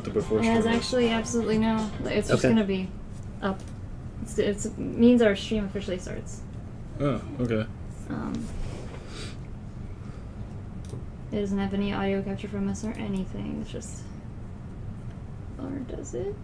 the before It has stream is? actually absolutely no. It's just Okay. gonna be up. It means our stream officially starts. Oh, okay. It doesn't have any audio capture from us or anything. It's just. Or does it?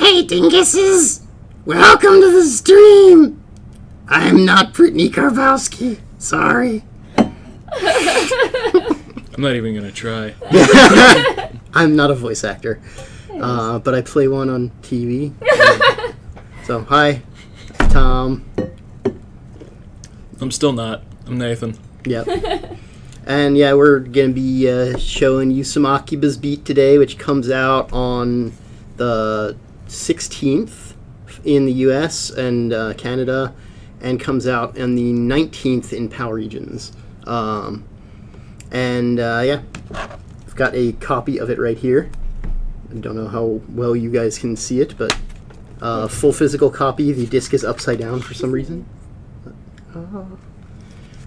Hey, dinguses! Welcome to the stream! I'm not Brittany Karbowski. Sorry. I'm not even gonna try. I'm not a voice actor. But I play one on TV. So, hi, Tom. I'm still not. I'm Nathan. Yep. And yeah, we're going to be showing you some Akiba'S beat today, which comes out on the 16th in the US and Canada, and comes out on the 19th in PAL regions. Yeah, I've got a copy of it right here. I don't know how well you guys can see it, but full physical copy. The disc is upside down for some reason.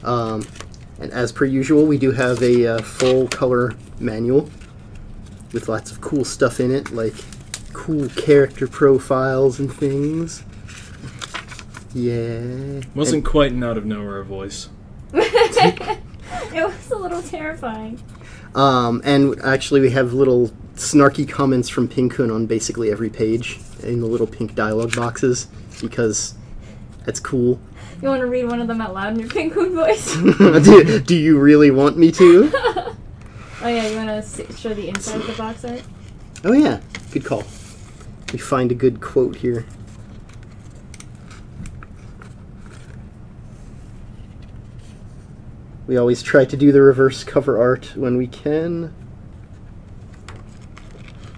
And as per usual, we do have a full color manual with lots of cool stuff in it, like cool character profiles and things. Yeah. Wasn't quite an out of nowhere voice. It was a little terrifying. And actually we have little snarky comments from Pink-kun on basically every page in the little pink dialogue boxes, because that's cool. You want to read one of them out loud in your Pink-kun voice? Do you really want me to? Oh yeah, you want to show the inside of the box art? Oh yeah, good call. We find a good quote here. We always try to do the reverse cover art when we can.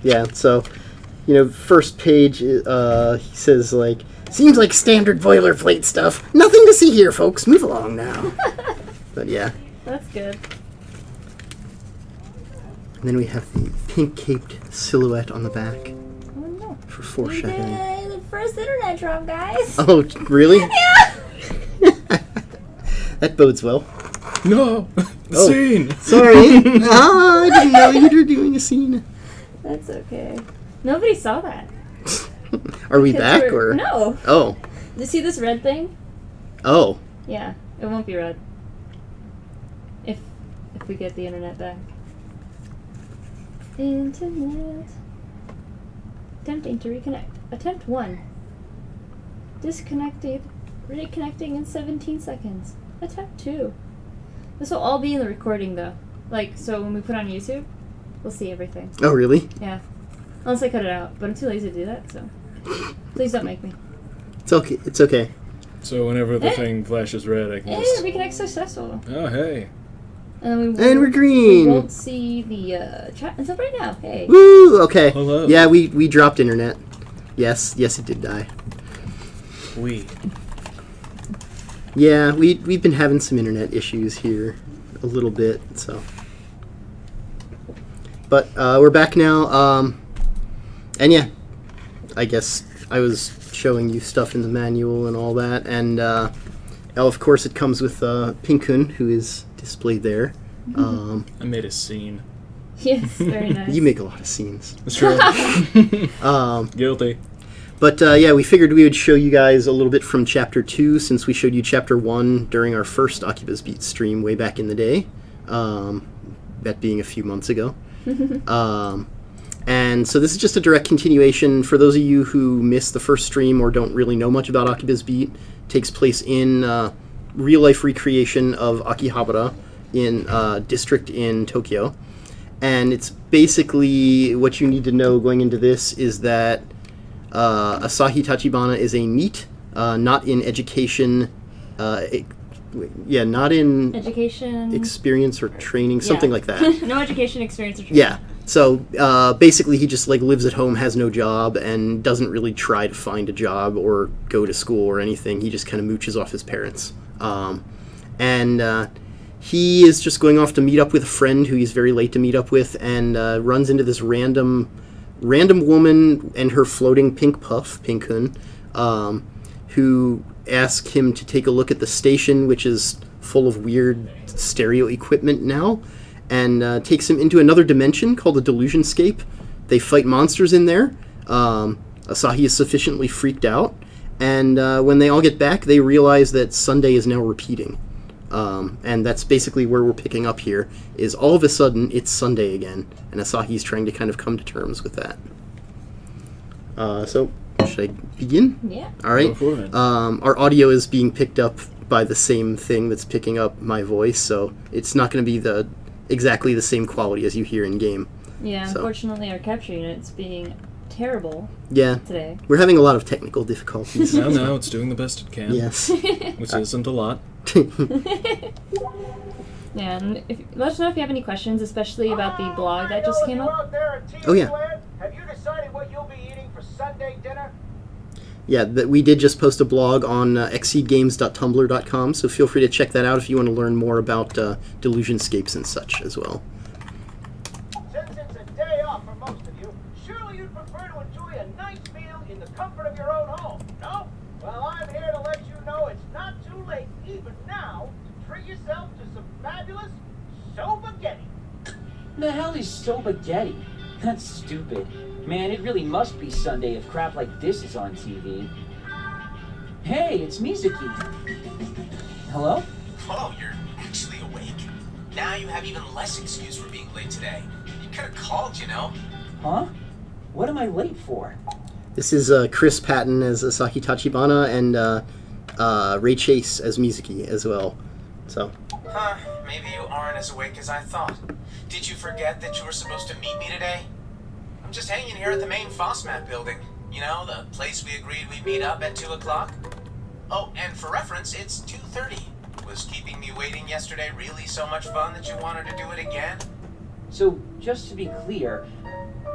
Yeah, so, you know, first page, he says, like, seems like standard boilerplate stuff. Nothing to see here, folks. Move along now. But yeah. That's good. And then we have the pink-caped silhouette on the back. Oh no. For foreshadowing. We did the first internet drop, guys. Oh, really? Yeah. That bodes well. No! Oh, Scene! Sorry. I didn't know you were doing a scene. That's okay. Nobody saw that. Are we back, or? No. Oh. You see this red thing? Oh. Yeah, it won't be red. If we get the internet back. Internet. Attempting to reconnect. Attempt 1. Disconnected. Reconnecting in 17 seconds. Attempt 2. This will all be in the recording, though. Like, so when we put on YouTube, we'll see everything. Oh, really? Yeah. Unless I cut it out, but I'm too lazy to do that, so please don't make me. It's okay. It's okay. So whenever the thing flashes red, I can Hey, just... reconnect successful. Oh, hey. And we're green. We won't see the chat until right now. Hey. Woo! Okay. Hello. Yeah, we dropped internet. Yes, it did die. Yeah, we've been having some internet issues here a little bit, so. But we're back now. And yeah, I guess I was showing you stuff in the manual and all that, and of course it comes with Pink-kun, who is displayed there. I made a scene. Yes, very nice. You make a lot of scenes. That's true. Guilty. But yeah, we figured we would show you guys a little bit from Chapter 2, since we showed you Chapter 1 during our first Akiba'S Beat stream way back in the day. That being a few months ago. And so this is just a direct continuation. For those of you who missed the first stream or don't really know much about Akiba'S Beat, it takes place in real-life recreation of Akihabara in district in Tokyo. And it's basically, what you need to know going into this is that Asahi Tachibana is a NEET, not in education, not in education, experience or training, something like that. No education, experience, or training. Yeah. So basically, he just like lives at home, has no job, and doesn't really try to find a job or go to school or anything. He just kind of mooches off his parents, and he is just going off to meet up with a friend who he's very late to meet up with, and runs into this random woman and her floating pink puff, Pink-kun, who ask him to take a look at the station, which is full of weird stereo equipment now, and takes him into another dimension called the delusion scape. They fight monsters in there. Asahi is sufficiently freaked out, and when they all get back, they realize that Sunday is now repeating. And that's basically where we're picking up here, is all of a sudden it's Sunday again, and Asahi's trying to kind of come to terms with that. So, should I begin? Yeah. All right. Go for it. Our audio is being picked up by the same thing that's picking up my voice, so it's not going to be exactly the same quality as you hear in game. Yeah, So. unfortunately our capture unit's being terrible Yeah, today. we're having a lot of technical difficulties. No, it's doing the best it can. Yes. Which isn't a lot. Yeah, and let us know if you have any questions, especially about the blog that just came up. Oh, yeah. Have you decided what you'll be eating for Sunday dinner? Yeah, we did just post a blog on xseedgames.tumblr.com, so feel free to check that out if you want to learn more about delusion scapes and such as well. Since it's a day off for most of you, surely you'd prefer to enjoy a nice meal in the comfort of your own home, no? Well, I'm here to let you know it's not too late, even now, to treat yourself to some fabulous spaghetti. The hell is spaghetti? That's stupid. Man, it really must be Sunday if crap like this is on TV. Hey, it's Mizuki. Hello? Oh, you're actually awake? Now you have even less excuse for being late today. You could have called, you know? Huh? What am I late for? This is Chris Patton as Asahi Tachibana and Ray Chase as Mizuki as well. So. Huh, maybe you aren't as awake as I thought. Did you forget that you were supposed to meet me today? I'm just hanging here at the main FOSMAP building. You know, the place we agreed we'd meet up at 2 o'clock? Oh, and for reference, it's 2:30. Was keeping me waiting yesterday really so much fun that you wanted to do it again? So, just to be clear,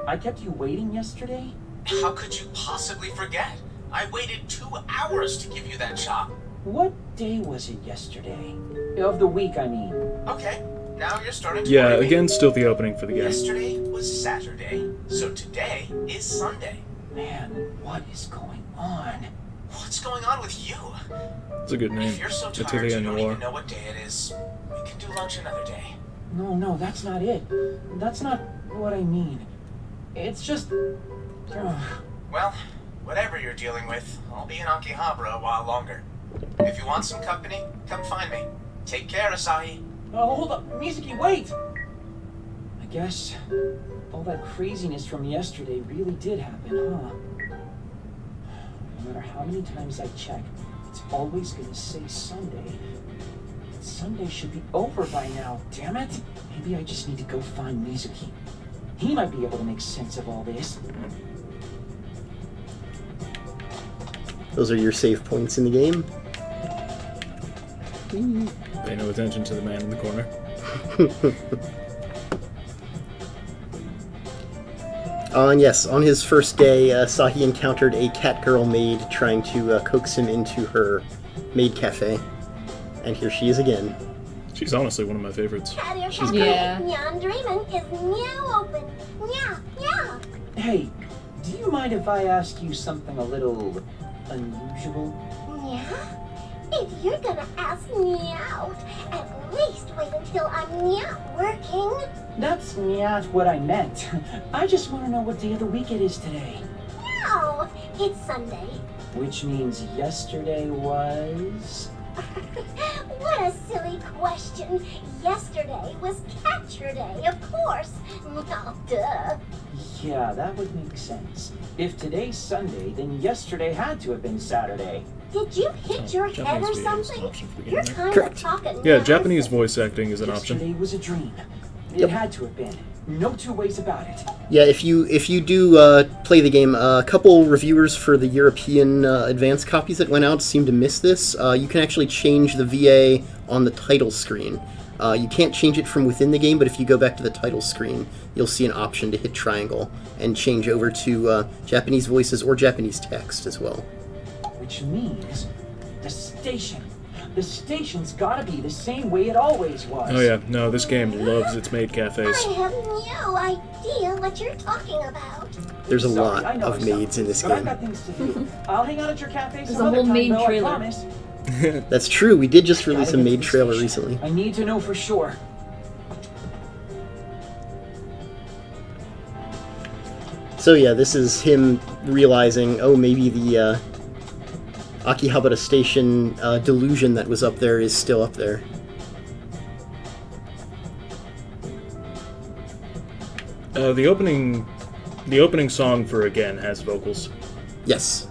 I kept you waiting yesterday? How could you possibly forget? I waited 2 hours to give you that job. What day was it yesterday? Of the week, I mean. Okay, now you're starting to Yeah, worry me. again, still the opening for the game. Yesterday was Saturday, so today is Sunday. Man, what is going on? What's going on with you? It's a good name. If you're so It's tired you don't Noir. even know what day it is, we can do lunch another day. No, that's not it. That's not what I mean. It's just... Well, whatever you're dealing with, I'll be in Akihabara a while longer. If you want some company, come find me. Take care, Asahi. Oh, hold up. Mizuki, wait! I guess all that craziness from yesterday really did happen, huh? No matter how many times I check, it's always gonna say Sunday. Sunday should be over by now, damn it! Maybe I just need to go find Mizuki. He might be able to make sense of all this. Those are your save points in the game. Pay no attention to the man in the corner. And yes, on his first day, Sahi encountered a catgirl maid trying to coax him into her maid cafe. And here she is again. She's honestly one of my favorites. She's good. Yeah. Nyan Dreamin' is now open. Yeah. Hey, do you mind if I ask you something a little unusual? Yeah? If you're gonna ask me out, at least wait until I'm not working. That's not what I meant. I just want to know what day of the week it is today. No, it's Sunday. Which means yesterday was... What a silly question. Yesterday was Catcher Day, of course. Oh, duh. Yeah, that would make sense. If today's Sunday, then yesterday had to have been Saturday. Did you hit your head or Japanese video is an something? option for the You're game, kind Correct. of talking. Yeah, now. Japanese voice acting is an option. Yesterday was a dream. It Yep. had to have been. No two ways about it. Yeah, if you do play the game, a couple reviewers for the European advanced copies that went out seem to miss this. You can actually change the VA on the title screen. You can't change it from within the game, but if you go back to the title screen, you'll see an option to hit triangle and change over to Japanese voices or Japanese text as well. Which means the station. The station's gotta be the same way it always was. Oh yeah, no, this game loves its maid cafes. I have no idea what you're talking about. There's a Sorry, lot I know of something, maids in this but I've game. got things to do. I'll hang out at your cafe There's some a other whole time, main though, I trailer. promise. That's true, we did just release Gotta a get to maid the trailer station. recently. I need to know for sure. So yeah, this is him realizing, oh, maybe the Akihabara station delusion that was up there is still up there. The opening The opening song for Again has vocals. Yes.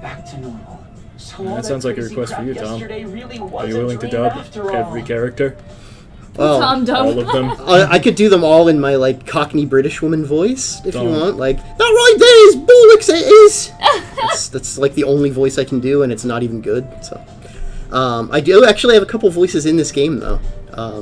Back to normal. So all That sounds like a crazy request for crap you, Tom. yesterday really was Are you a willing to dream dub after all. every character? Well, Tom Dub. All of them? I could do them all in my like Cockney British woman voice if you Don't. want. Like that right there is bollocks. It is. That's like the only voice I can do, and it's not even good. So, I do actually have a couple voices in this game though.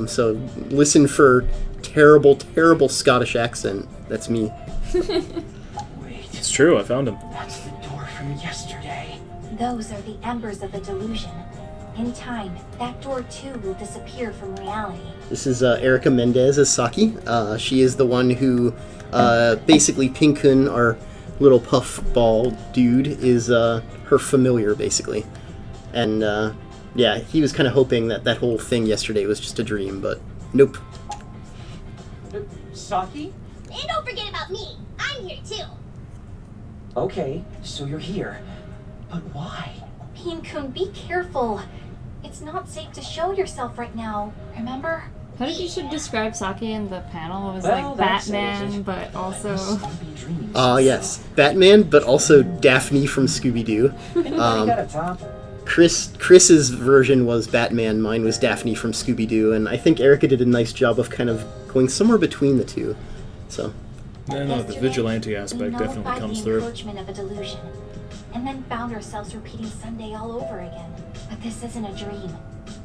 So listen for terrible, terrible Scottish accent. That's me. Wait, It's true, I found him. that's the door from yesterday. Those are the embers of the delusion. In time, that door too will disappear from reality. This is Erica Mendez as Saki. She is the one who, basically, Pinkun, our little puffball dude, is her familiar, basically. And, yeah, he was kind of hoping that that whole thing yesterday was just a dream, but nope. Saki? And don't forget about me. I'm here too. Okay, so you're here. But why? Pinkun, be careful. It's not safe to show yourself right now. Remember? How did you should describe Saki in the panel? It was Well, like that settles Batman, it. but also... Sleepy dreams. Yes. Batman, but also Daphne from Scooby-Doo. Anybody got a top? Chris's version was Batman, mine was Daphne from Scooby-Doo, and I think Erica did a nice job of kind of going somewhere between the two. So, No, the vigilante aspect definitely comes the through. encroachment of a delusion, and then found ourselves repeating Sunday all over again. But this isn't a dream,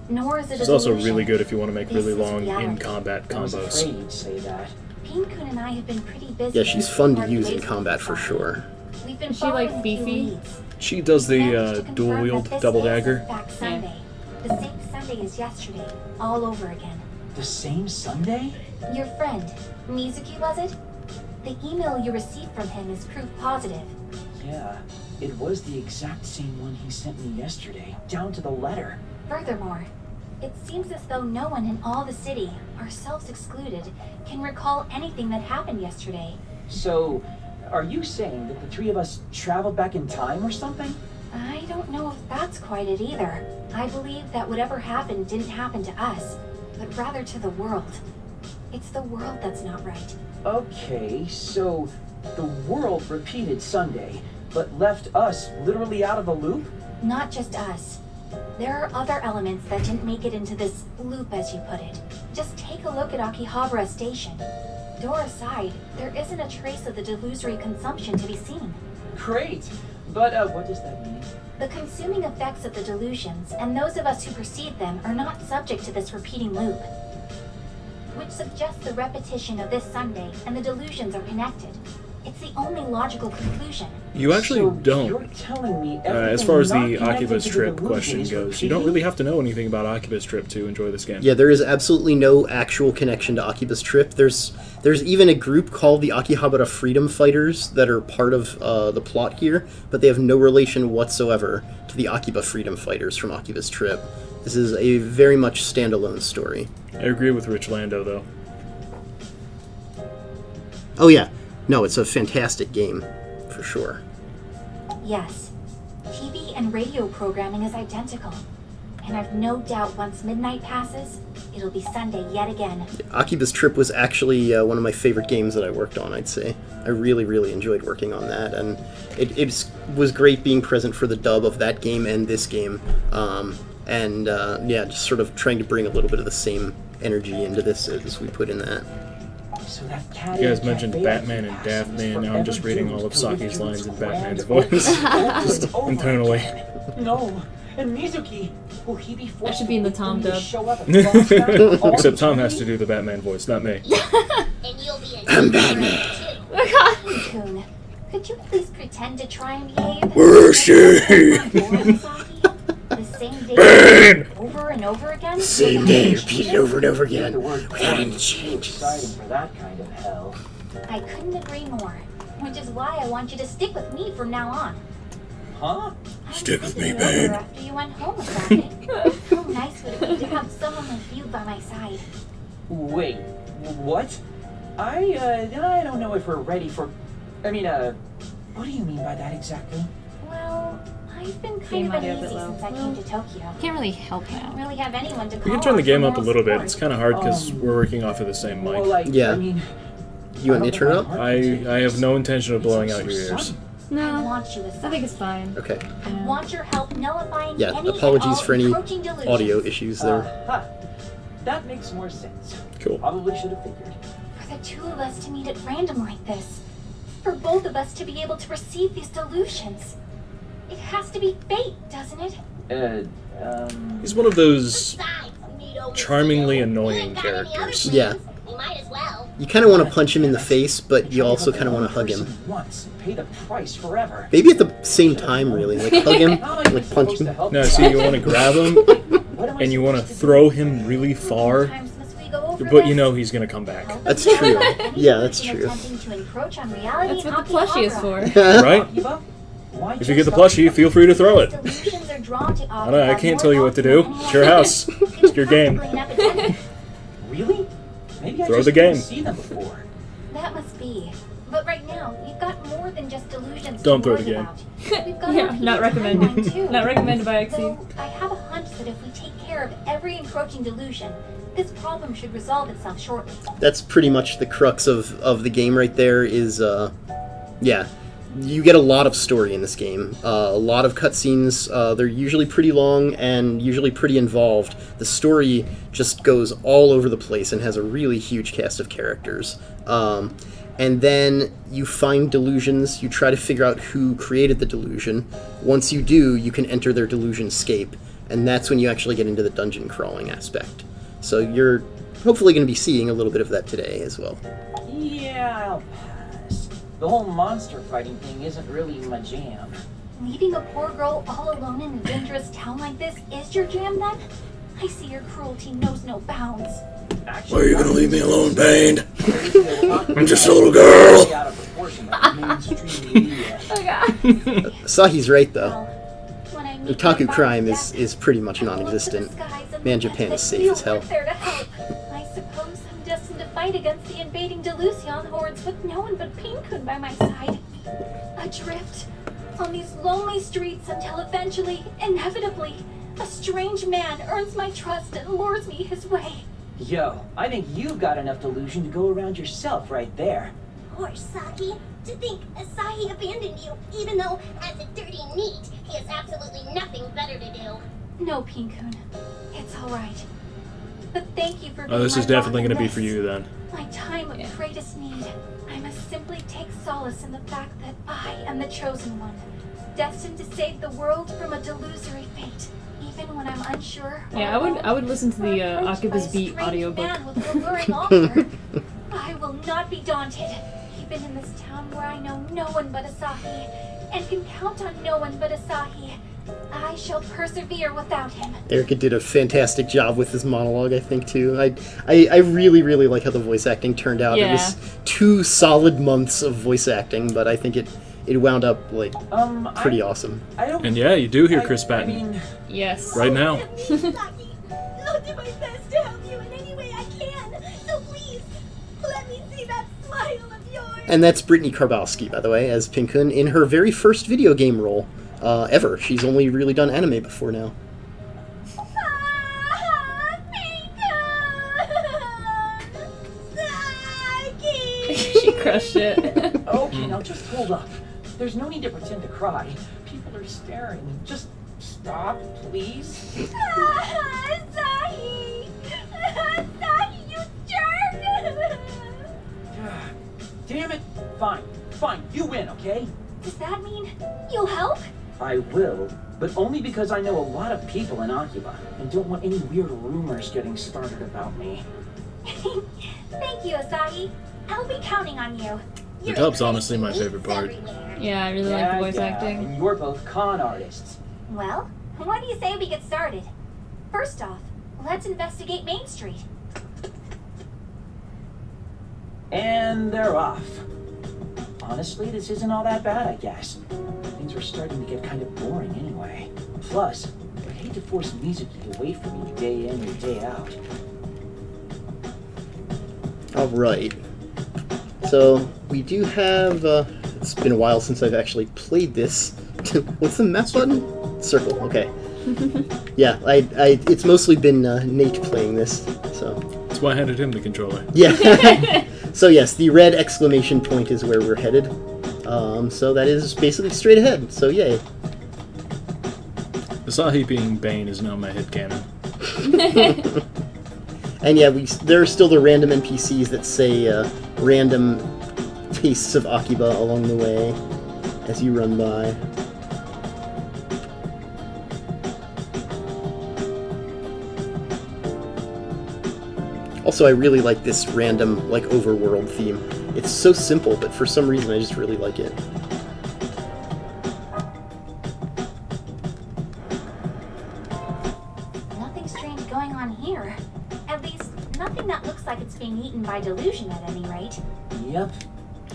nor is it It's a also delusion. really good if you want to make This really is long reality. in-combat I was combos. afraid you'd say that. Pinkun and I have been pretty busy. yeah, she's fun to use in combat for sure. We've been Is she like following a few Fifi? leads. She does the Managed to confirm dual-wield that this double is, dagger. in fact, Sunday. The same Sunday as yesterday, all over again. The same Sunday? Your friend, Mizuki, was it? The email you received from him is proof positive. Yeah, it was the exact same one he sent me yesterday, down to the letter. Furthermore, it seems as though no one in all the city, ourselves excluded, can recall anything that happened yesterday. So, are you saying that the three of us traveled back in time or something? I don't know if that's quite it either. I believe that whatever happened didn't happen to us, but rather to the world. It's the world that's not right. Okay, so the world repeated Sunday, but left us literally out of the loop? Not just us. There are other elements that didn't make it into this loop, as you put it. Just take a look at Akihabara Station. Door aside, there isn't a trace of the delusory consumption to be seen. Great! But, what does that mean? The consuming effects of the delusions, and those of us who perceive them, are not subject to this repeating loop. Which suggests the repetition of this Sunday and the delusions are connected. It's the only logical conclusion. You actually So don't. You're telling me As far as the everything not connected Akiba's to the trip delusion question is goes, you don't repeating? really have to know anything about Akiba's trip to enjoy this game. Yeah, there is absolutely no actual connection to Akiba's trip. There's even a group called the Akihabara Freedom Fighters that are part of the plot here, but they have no relation whatsoever to the Akiba Freedom Fighters from Akiba's trip. This is a very much standalone story. I agree with Rich Lando, though. Oh yeah, no, it's a fantastic game, for sure. Yes, TV and radio programming is identical. And I've no doubt once midnight passes, it'll be Sunday yet again. Akiba's Trip was actually one of my favorite games that I worked on, I'd say. I really, really enjoyed working on that, and it was great being present for the dub of that game and this game. Yeah, just sort of trying to bring a little bit of the same energy into this as we put in that. So that cat You guys in mentioned cafe Batman and I keep Daphne, passing and is now I'm just forever reading all doomed of to live Saki's through lines its in Batman's grand voice. Just over Internally. again. No, and Mizuki, will he be forced should be in the to Tom to dub. show up at flashback all Except Tom has to eternity? do the Batman voice, not me. And you'll be in I'm Batman. Pinkun, could you please pretend to try and behave? We're safe. The same day over and over again? Same day, repeated over and over again, The word without any too changes. exciting for that kind of hell. I couldn't agree more. Which is why I want you to stick with me from now on. Huh? I'm Stick with thinking me, it over babe. After you went home with me. How nice would it be to have someone like you by my side? Wait, what? I don't know if we're ready for... what do you mean by that exactly? Well, I've been kind Game of might be a uneasy bit low. since I came to Tokyo. Can't really help I don't you. really have anyone to call We can turn the on game for up a moral little bit. support. It's kind of hard because we're working off of the same mic. Well, Yeah. You want me to turn it up? I have no intention of blowing out your ears. No, I want you, Asahi. I think it's fine. Okay. I want your help nullifying Yeah, any apologies and all for any encroaching delusions. audio issues there. That makes more sense. Cool. Probably should have figured. For the two of us to meet at random like this. For both of us to be able to receive these delusions. It has to be fate, doesn't it? He's one of those Besides, we need over charmingly still. annoying We ain't got any other characters. Yeah. plans. We might as well. You kind of want to punch him in the face, but you also kind of want to hug him. Once, pay the price forever. Maybe at the same time, really. Like, hug him, like, punch him. No, see, you want to grab him, and you want to throw him really far, Times must we go over but you this? know he's going to come back. That's true. Yeah, that's true. Attempting to encroach on reality That's in what the plushie is Akihabara. for. Right? Akiba? Why If you get the just plushie, feel free to throw it. Delusions are drawn to I don't know, I Akihabara can't tell you what to do. more often It's your than house. anyone else. It's your game. Practically an epidemic. Really? Maybe I Throw just the didn't game. see them before. That must be. But right now, we've got more than just delusions Don't to throw worry the game. about. We've got Yeah, our not peace recommended. timeline, too. Not recommended by Xseed. Though I have a hunch that if we take care of every encroaching delusion, this problem should resolve itself shortly. That's pretty much the crux of the game right there is, yeah. You get a lot of story in this game. A lot of cutscenes. They're usually pretty long and usually pretty involved. The story just goes all over the place and has a really huge cast of characters. And then you find delusions. You try to figure out who created the delusion. Once you do, you can enter their delusion scape. And that's when you actually get into the dungeon crawling aspect. So you're hopefully going to be seeing a little bit of that today as well. Yeah, I'll pass. The whole monster fighting thing isn't really my jam. Leaving a poor girl all alone in a dangerous town like this is your jam, then? I see your cruelty knows no bounds. Actually, Why are you gonna leave me alone, Bane? I'm I'm just a little girl. Out of proportion by the mainstream media. Oh god. Asahi's right, though. Well, when I meet Otaku my crime death, is pretty much I will look to the non-existent. skies and Man, bet Japan that is safe you as hell. weren't there to help. I suppose I'm destined to fight against the invading Delusion hordes with no one but Pinkun by my side. Adrift on these lonely streets until eventually, inevitably, a strange man earns my trust and lures me his way. Yo, I think you've got enough delusion to go around yourself right there. Poor Saki. To think Asahi abandoned you, even though, as a dirty NEET, he has absolutely nothing better to do. No, Pinkun. It's all right. But thank you for being Oh, this my is definitely rock going to in be for this. you then. My time of greatest need. I must simply take solace in the fact that I am the chosen one, destined to save the world from a delusory fate, even when I'm unsure. Yeah, I would listen to the Akiba'S beat audiobook. Man with an alluring offer. I will not be daunted, even in this town where I know no one but Asahi, and can count on no one but Asahi. I shall persevere without him. Erica did a fantastic job with his monologue, I think, too. I really, really like how the voice acting turned out. It Yeah. was 2 solid months of voice acting, but I think it wound up, like, pretty awesome. I don't. And yeah, you do hear Chris I Patton mean, Yes. right now. Saki, I'll do my best to help you in any way I can. So please, let me see that smile of yours. And that's Brittany Karbowski, by the way, as Pinkun in her very first video game role ever. She's only really done anime before now. She crushed it. okay, now just hold up. There's no need to pretend to cry. People are staring. Just stop, please. Asahi! Asahi, you jerk! Damn it. Fine, fine. You win, okay? Does that mean you'll help? I will, but only because I know a lot of people in Akiba and don't want any weird rumors getting started about me. Thank you, Asahi. I'll be counting on you. The dub's honestly my favorite part. Yeah, I really like the voice acting. And you're both con artists. Well, what do you say we get started? First off, let's investigate Main Street. And they're off. Honestly, this isn't all that bad, I guess. Things were starting to get kind of boring anyway. Plus, I'd hate to force Mizuki to wait for me day in and day out. Alright. So, we do have, it's been a while since I've actually played this. What's the map button? Circle, okay. Yeah, it's mostly been Nate playing this, so. That's why I handed him the controller. Yeah. So yes, the red exclamation point is where we're headed. So that is basically straight ahead. So yay. Asahi being Bane is now my headcanon. And yeah, there are still the random NPCs that say random tastes of Akiba along the way as you run by. Also, I really like this random, like, overworld theme. It's so simple, but for some reason I just really like it. Nothing strange going on here. At least, nothing that looks like it's being eaten by delusion at any rate. Yep.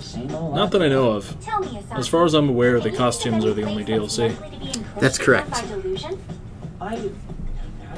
Same old. Not that I know of. Tell me, Asahi, As far as I'm aware, the can you costumes think are of the any only place DLC. that's likely to be encroached That's correct. upon by delusion? How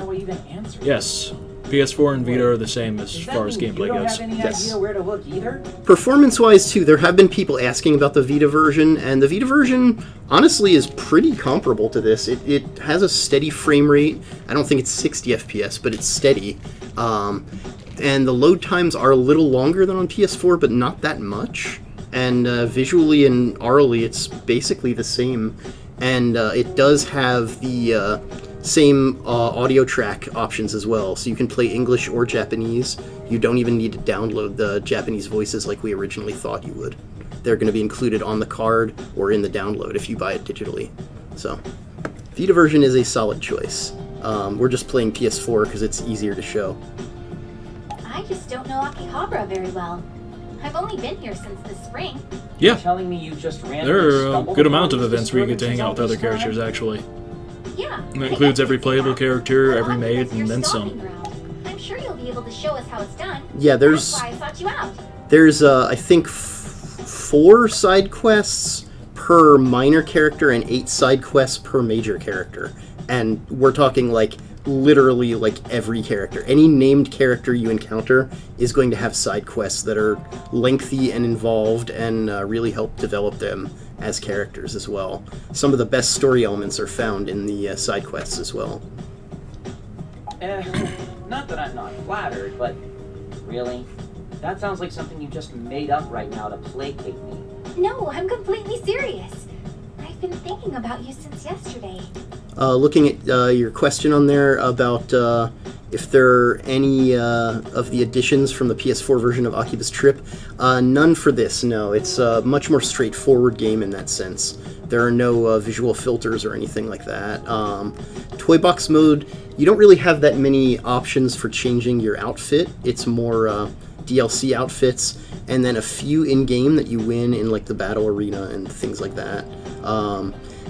do I even answer? Yes. PS4 and Vita are the same as Does that far as mean gameplay you don't goes. have any Yes. idea where to look either? Performance-wise, too, there have been people asking about the Vita version, and the Vita version, honestly, is pretty comparable to this. It has a steady frame rate. I don't think it's 60 FPS, but it's steady. And the load times are a little longer than on PS4, but not that much. And visually and aurally, it's basically the same. And it does have the same audio track options as well, so you can play English or Japanese. You don't even need to download the Japanese voices like we originally thought you would. They're going to be included on the card or in the download if you buy it digitally. So, Vita version is a solid choice. We're just playing PS4 because it's easier to show. I just don't know Akihabara very well. I've only been here since the spring. Yeah, Telling me you just randomly there are a stumbled good upon amount of these events where you get to hang out with other disturbances all characters, this time? actually. Yeah. And that I includes guess every you can playable see character, that. every Well, maid, that's your and then stomping some. ground. I'm sure you'll be able to show us how it's done. Yeah, there's That's why I sought you out. there's I think 4 side quests per minor character and 8 side quests per major character. And we're talking like literally like every character. Any named character you encounter is going to have side quests that are lengthy and involved and really help develop them as characters as well. Some of the best story elements are found in the side quests as well. Not that I'm not flattered, but really? That sounds like something you just made up right now to placate me. No, I'm completely serious. I've been thinking about you since yesterday. Looking at your question on there about if there are any of the additions from the PS4 version of Akiba'S Trip, none for this, no. It's a much more straightforward game in that sense. There are no visual filters or anything like that. Toy box mode, you don't really have that many options for changing your outfit. It's more DLC outfits, and then a few in-game that you win in like the battle arena and things like that.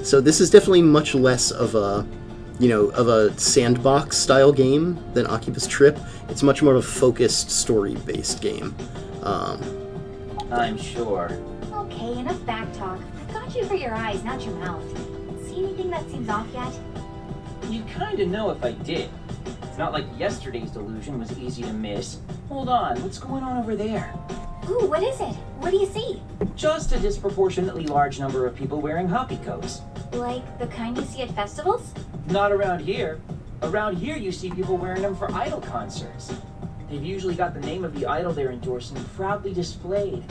So this is definitely much less of a, sandbox style game than Akiba'S Trip. It's much more of a focused story-based game. I'm sure. Okay, enough back talk. I've got you for your eyes, not your mouth. See anything that seems off yet? You'd kind of know if I did. It's not like yesterday's delusion was easy to miss. Hold on, what's going on over there? Ooh, what is it? What do you see? Just a disproportionately large number of people wearing hoppy coats. Like the kind you see at festivals? Not around here. Around here you see people wearing them for idol concerts. They've usually got the name of the idol they're endorsing proudly displayed.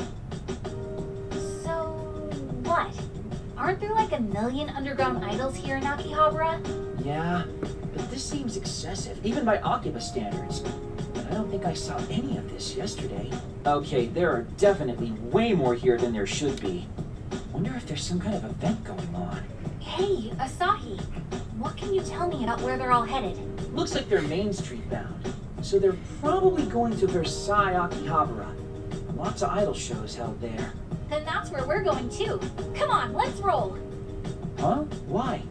So, what? Aren't there like 1 million underground idols here in Akihabara? Yeah, but this seems excessive, even by Akiba standards. But I don't think I saw any of this yesterday. Okay, there are definitely way more here than there should be. Wonder if there's some kind of event going on. Hey, Asahi, what can you tell me about where they're all headed? Looks like they're Main Street bound. So they're probably going to Versailles, Akihabara. Lots of idol shows held there. Then that's where we're going too. Come on, let's roll. Huh? Why?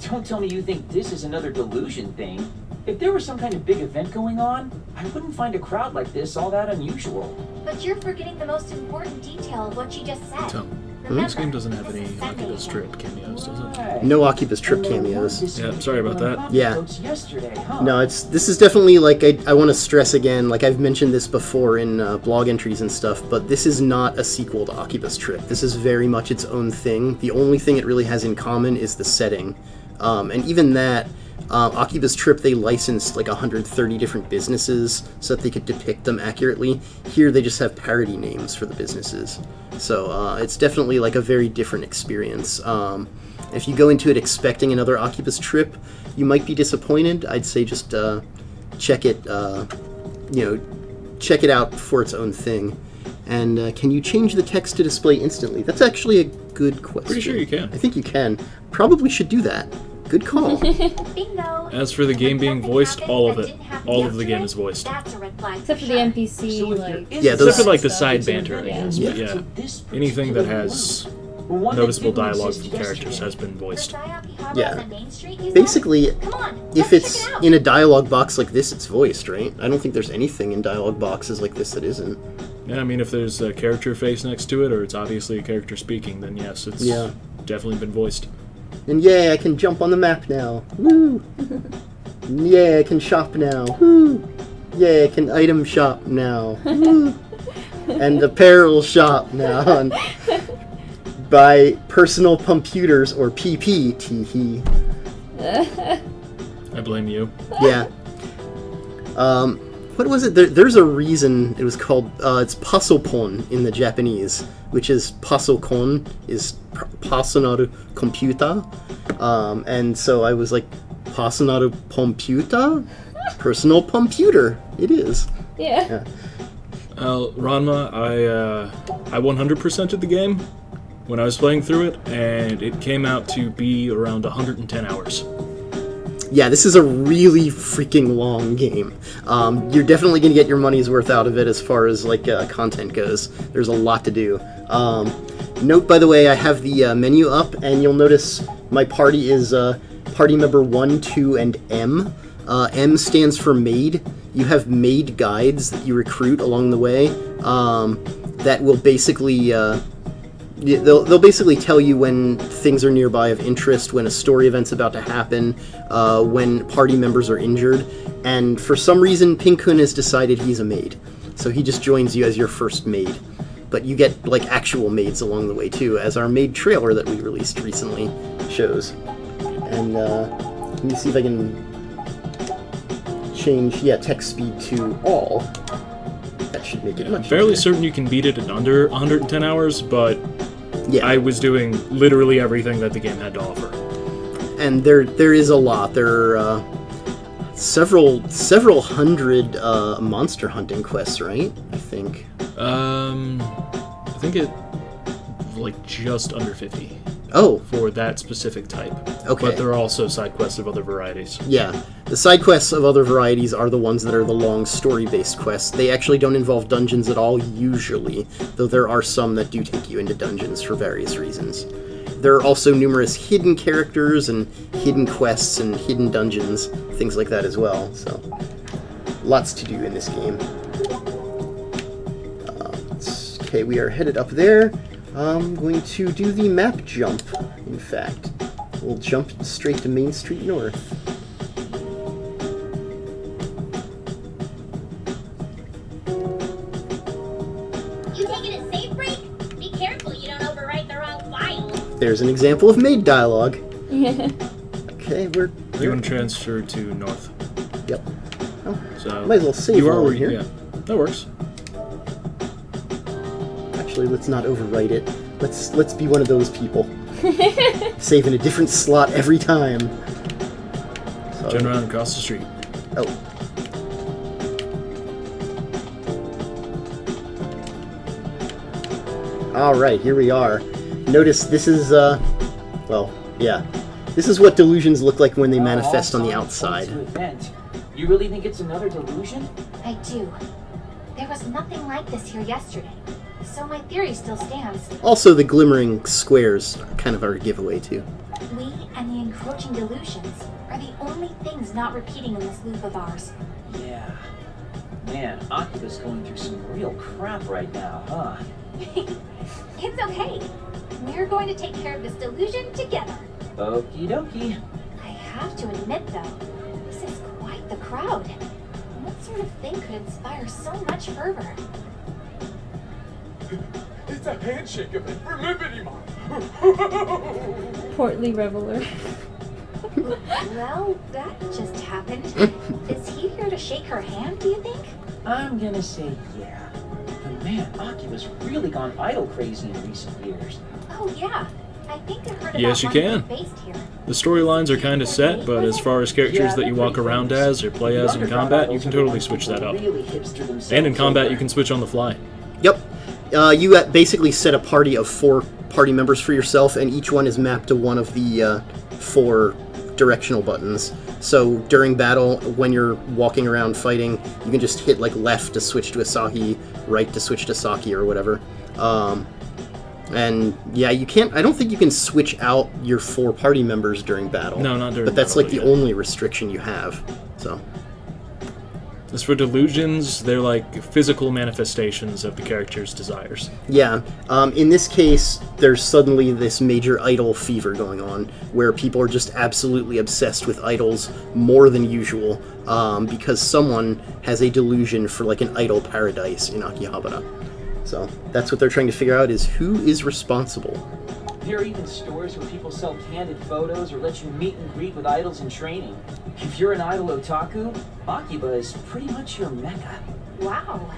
Don't tell me you think this is another delusion thing. If there was some kind of big event going on, I wouldn't find a crowd like this all that unusual. But you're forgetting the most important detail of what you just said. So, Remember, this game doesn't have this any is Sunday Akiba'S again. Trip cameos, does it? Right. No Akiba'S Trip And there cameos. was Yeah, sorry about that. Yeah. Yesterday, huh? No, this is definitely, like, I want to stress again, like I've mentioned this before in blog entries and stuff, but this is not a sequel to Akiba'S Trip. This is very much its own thing. The only thing it really has in common is the setting. And even that, Akiba's Trip, they licensed like 130 different businesses so that they could depict them accurately. Here they just have parody names for the businesses. So it's definitely like a very different experience. If you go into it expecting another Akiba's Trip, you might be disappointed. I'd say just check it, check it out for its own thing. And can you change the text to display instantly? That's actually a good question. Pretty sure you can. I think you can. Probably should do that. Good call. Bingo. As for the game being voiced, all of it. All of the game is voiced. That's a red flag. Except for the NPC, like... Yeah, Except for like the side banter, I Yeah. guess. But yeah, anything that has noticeable dialogue from characters has been voiced. Yeah. Basically, if it's in a dialogue box like this, it's voiced, right? I don't think there's anything in dialogue boxes like this that isn't. Yeah, I mean, if there's a character face next to it, or it's obviously a character speaking, then yes, it's definitely been voiced. And yeah, I can jump on the map now. Woo! Yeah, I can shop now. Woo! Yeah, I can item shop now. Woo! And apparel shop now. And buy personal computers or PP. Tee. I blame you. Yeah. What was it? There's a reason it was called. It's pasopon in the Japanese, which is pasokon is personal computer, and so I was like, personal computer, personal computer. It is. Yeah. Ranma, I 100%ed the game when I was playing through it, and it came out to be around 110 hours. Yeah, this is a really freaking long game. You're definitely going to get your money's worth out of it as far as like content goes. There's a lot to do. Note, by the way, I have the menu up, and you'll notice my party is party member 1, 2, and M. M stands for maid. You have maid guides that you recruit along the way that will basically... They'll basically tell you when things are nearby of interest, when a story event's about to happen, when party members are injured, and for some reason Pink-kun has decided he's a maid. So he just joins you as your first maid. But you get, like, actual maids along the way, too, as our maid trailer that we released recently shows. And, let me see if I can change, text speed to all. That should make it much I'm fairly easier. certain you can beat it in under 110 hours, but Yeah. I was doing literally everything that the game had to offer. And there is a lot. There are several hundred monster hunting quests, right? I think. I think it like just under 50. Oh. For that specific type. Okay. But there are also side quests of other varieties. Yeah. The side quests of other varieties are the ones that are the long story-based quests. They actually don't involve dungeons at all, usually, though there are some that do take you into dungeons for various reasons. There are also numerous hidden characters and hidden quests and hidden dungeons, things like that as well, so lots to do in this game. Okay, we are headed up there. I'm going to do the map jump, in fact. We'll jump straight to Main Street North. You taking a safe break? Be careful you don't overwrite the wrong file. There's an example of maid dialogue. Okay, we're going to transfer to North. Yep. Oh, so might as well save you are while where we're here. Yeah, that works. Actually, let's not overwrite it. Let's be one of those people. Save in a different slot every time. So, Turn around across the street. Oh. Alright, here we are. Notice this is, well, yeah. This is what delusions look like when they manifest on the outside. You really think it's another delusion? I do. There was nothing like this here yesterday, so my theory still stands. Also, the glimmering squares are kind of our giveaway, too. We and the encroaching delusions are the only things not repeating in this loop of ours. Yeah. Man, Akiba's going through some real crap right now, huh? It's okay. We're going to take care of this delusion together. Okie dokie. I have to admit, though, this is quite the crowd. What sort of thing could inspire so much fervor? It's a handshake event for Liberty Mom. Portly reveler. Well, that just happened. Is he here to shake her hand, do you think? I'm gonna say yeah. But man, Akiba's really gone idol crazy in recent years. Oh yeah, I think I heard about Yes, you one can. based here. The storylines are kind of set, but as far as characters that you walk around as or play as in combat, you can totally switch that up. And in combat, you can switch on the fly. Yep. You basically set a party of 4 party members for yourself, and each one is mapped to one of the 4 directional buttons. So during battle, when you're walking around fighting, you can just hit like left to switch to Asahi, right to switch to Saki or whatever. And yeah, you can't. I don't think you can switch out your 4 party members during battle. No, not during But that's battle, like the only restriction you have. So. As for delusions, they're like physical manifestations of the character's desires. Yeah. In this case, there's suddenly this major idol fever going on, where people are just absolutely obsessed with idols more than usual, because someone has a delusion for like an idol paradise in Akihabara. So that's what they're trying to figure out, is who is responsible. There are even stores where people sell candid photos or let you meet and greet with idols in training. If you're an idol otaku, Akiba is pretty much your mecca. Wow.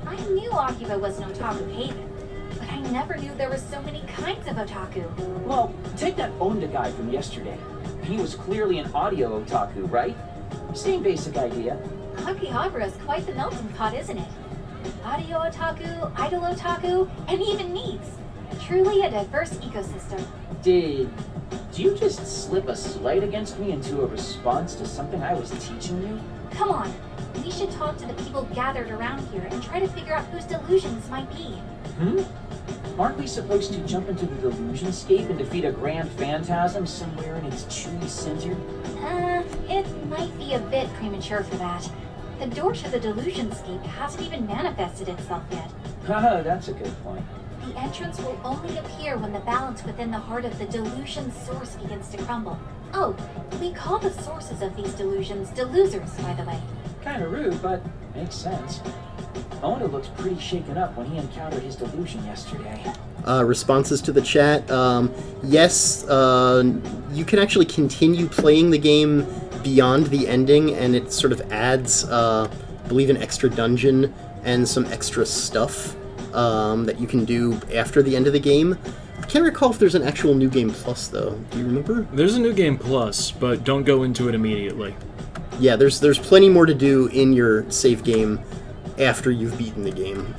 I knew Akiba was an otaku haven, but I never knew there were so many kinds of otaku. Well, take that Onda guy from yesterday. He was clearly an audio otaku, right? Same basic idea. Akihabara is quite the melting pot, isn't it? Audio otaku, idol otaku, and even NEETs. Truly a diverse ecosystem. Do you just slip a slight against me into a response to something I was teaching you? Come on, we should talk to the people gathered around here and try to figure out whose delusions might be. Aren't we supposed to jump into the delusion scape and defeat a grand phantasm somewhere in its chewy center? It might be a bit premature for that. The door to the delusion scape hasn't even manifested itself yet. Haha, that's a good point. The entrance will only appear when the balance within the heart of the delusion source begins to crumble. Oh, we call the sources of these delusions delusers, by the way. Kinda rude, but makes sense. Ona looked pretty shaken up when he encountered his delusion yesterday. Responses to the chat. Yes, you can actually continue playing the game beyond the ending, and it sort of adds, I believe, an extra dungeon and some extra stuff that you can do after the end of the game. I can't recall if there's an actual New Game Plus, though. Do you remember? There's a New Game Plus, but don't go into it immediately. Yeah, there's plenty more to do in your save game after you've beaten the game.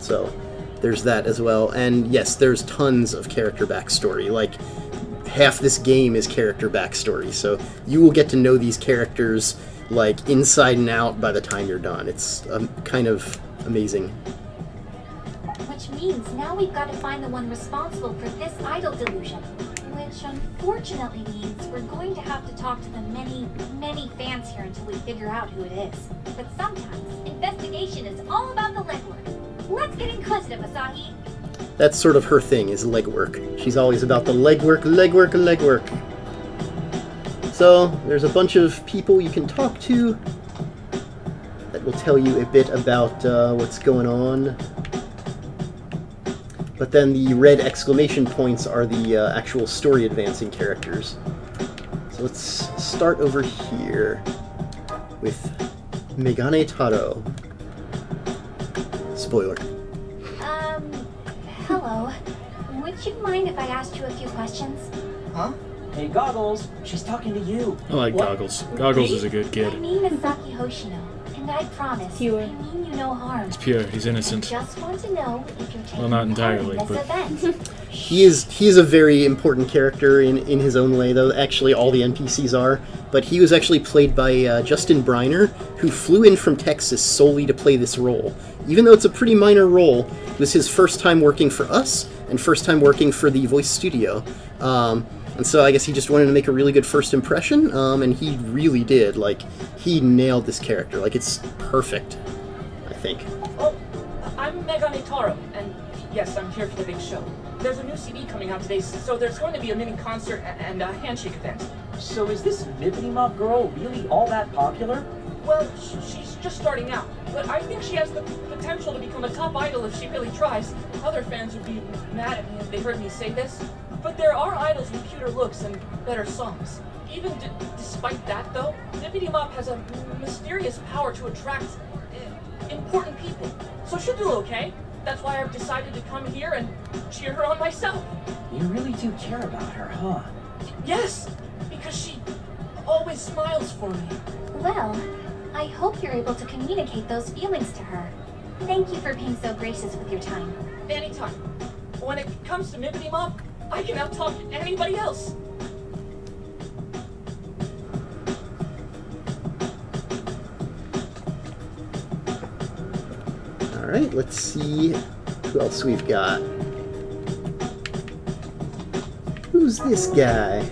So there's that as well. And yes, there's tons of character backstory. Like, half this game is character backstory, so you will get to know these characters like inside and out by the time you're done. It's kind of amazing. Which means now we've got to find the one responsible for this idol delusion. Which unfortunately means we're going to have to talk to the many, many fans here until we figure out who it is. But sometimes, investigation is all about the legwork. Let's get inquisitive, Asahi. That's sort of her thing, is legwork. She's always about the legwork, legwork, legwork. So, there's a bunch of people you can talk to that will tell you a bit about what's going on. But then the red exclamation points are the actual story advancing characters. So let's start over here with Megane Taro. Spoiler. Hello. Would you mind if I asked you a few questions? Huh? Hey, Goggles, she's talking to you. I like Goggles. Goggles is a good My kid. name is Saki Hoshino, and I promise Pure. I mean you no harm. He's pure. He's innocent. Just want to know if you're taking Well, not part entirely, in this but- event. He is a very important character in his own way, though actually all the NPCs are. But he was actually played by Justin Briner, who flew in from Texas solely to play this role. Even though it's a pretty minor role, it was his first time working for us, and first time working for the voice studio. And so I guess he just wanted to make a really good first impression, and he really did. Like, he nailed this character. Like, it's perfect, I think. Oh, I'm Megane Taro, and yes, I'm here for the big show. There's a new CD coming out today, so there's going to be a mini concert and a handshake event. So is this Mippity Mop girl really all that popular? Well, she's just starting out, but I think she has the potential to become a top idol if she really tries. Other fans would be mad at me if they heard me say this. But there are idols with cuter looks and better songs. Even despite that, though, Nippity Mop has a mysterious power to attract important people. So she'll do okay. That's why I've decided to come here and cheer her on myself. You really do care about her, huh? Yes, because she always smiles for me. Well, I hope you're able to communicate those feelings to her. Thank you for being so gracious with your time. Anytime. When it comes to Nippity Mop, I can outtalk anybody else. Alright, let's see who else we've got. Who's this guy?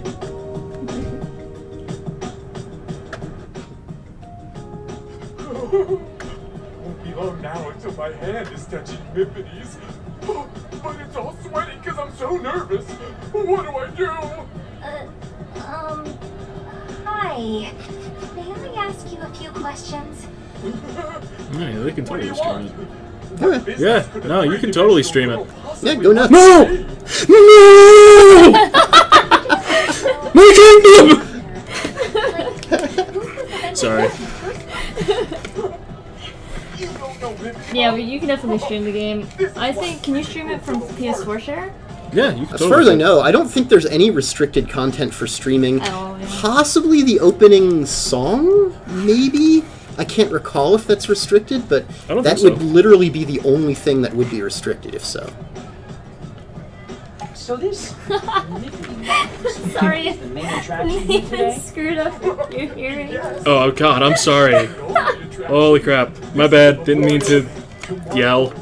Won't be long now until my hand is touching Nippity's. But it's all sweaty because I'm so nervous. What do I do? Hi. May I ask you a few questions? Yeah, they can totally stream it. Okay. Yeah, no, you can totally stream it. Yeah, go nuts. No! No! My kingdom! Sorry. Yeah, but you can definitely stream the game. I think, can you stream it from PS4 share? Yeah, you can As totally. far as I know, I don't think there's any restricted content for streaming. At all, yeah. Possibly the opening song, maybe? I can't recall if that's restricted, but I don't that think would so. literally be the only thing that would be restricted if so. So this Nippity Mop Sorry. is the main attraction here today? Screwed up your hearing. Oh god, I'm sorry. Holy crap. My bad. Didn't mean to yell.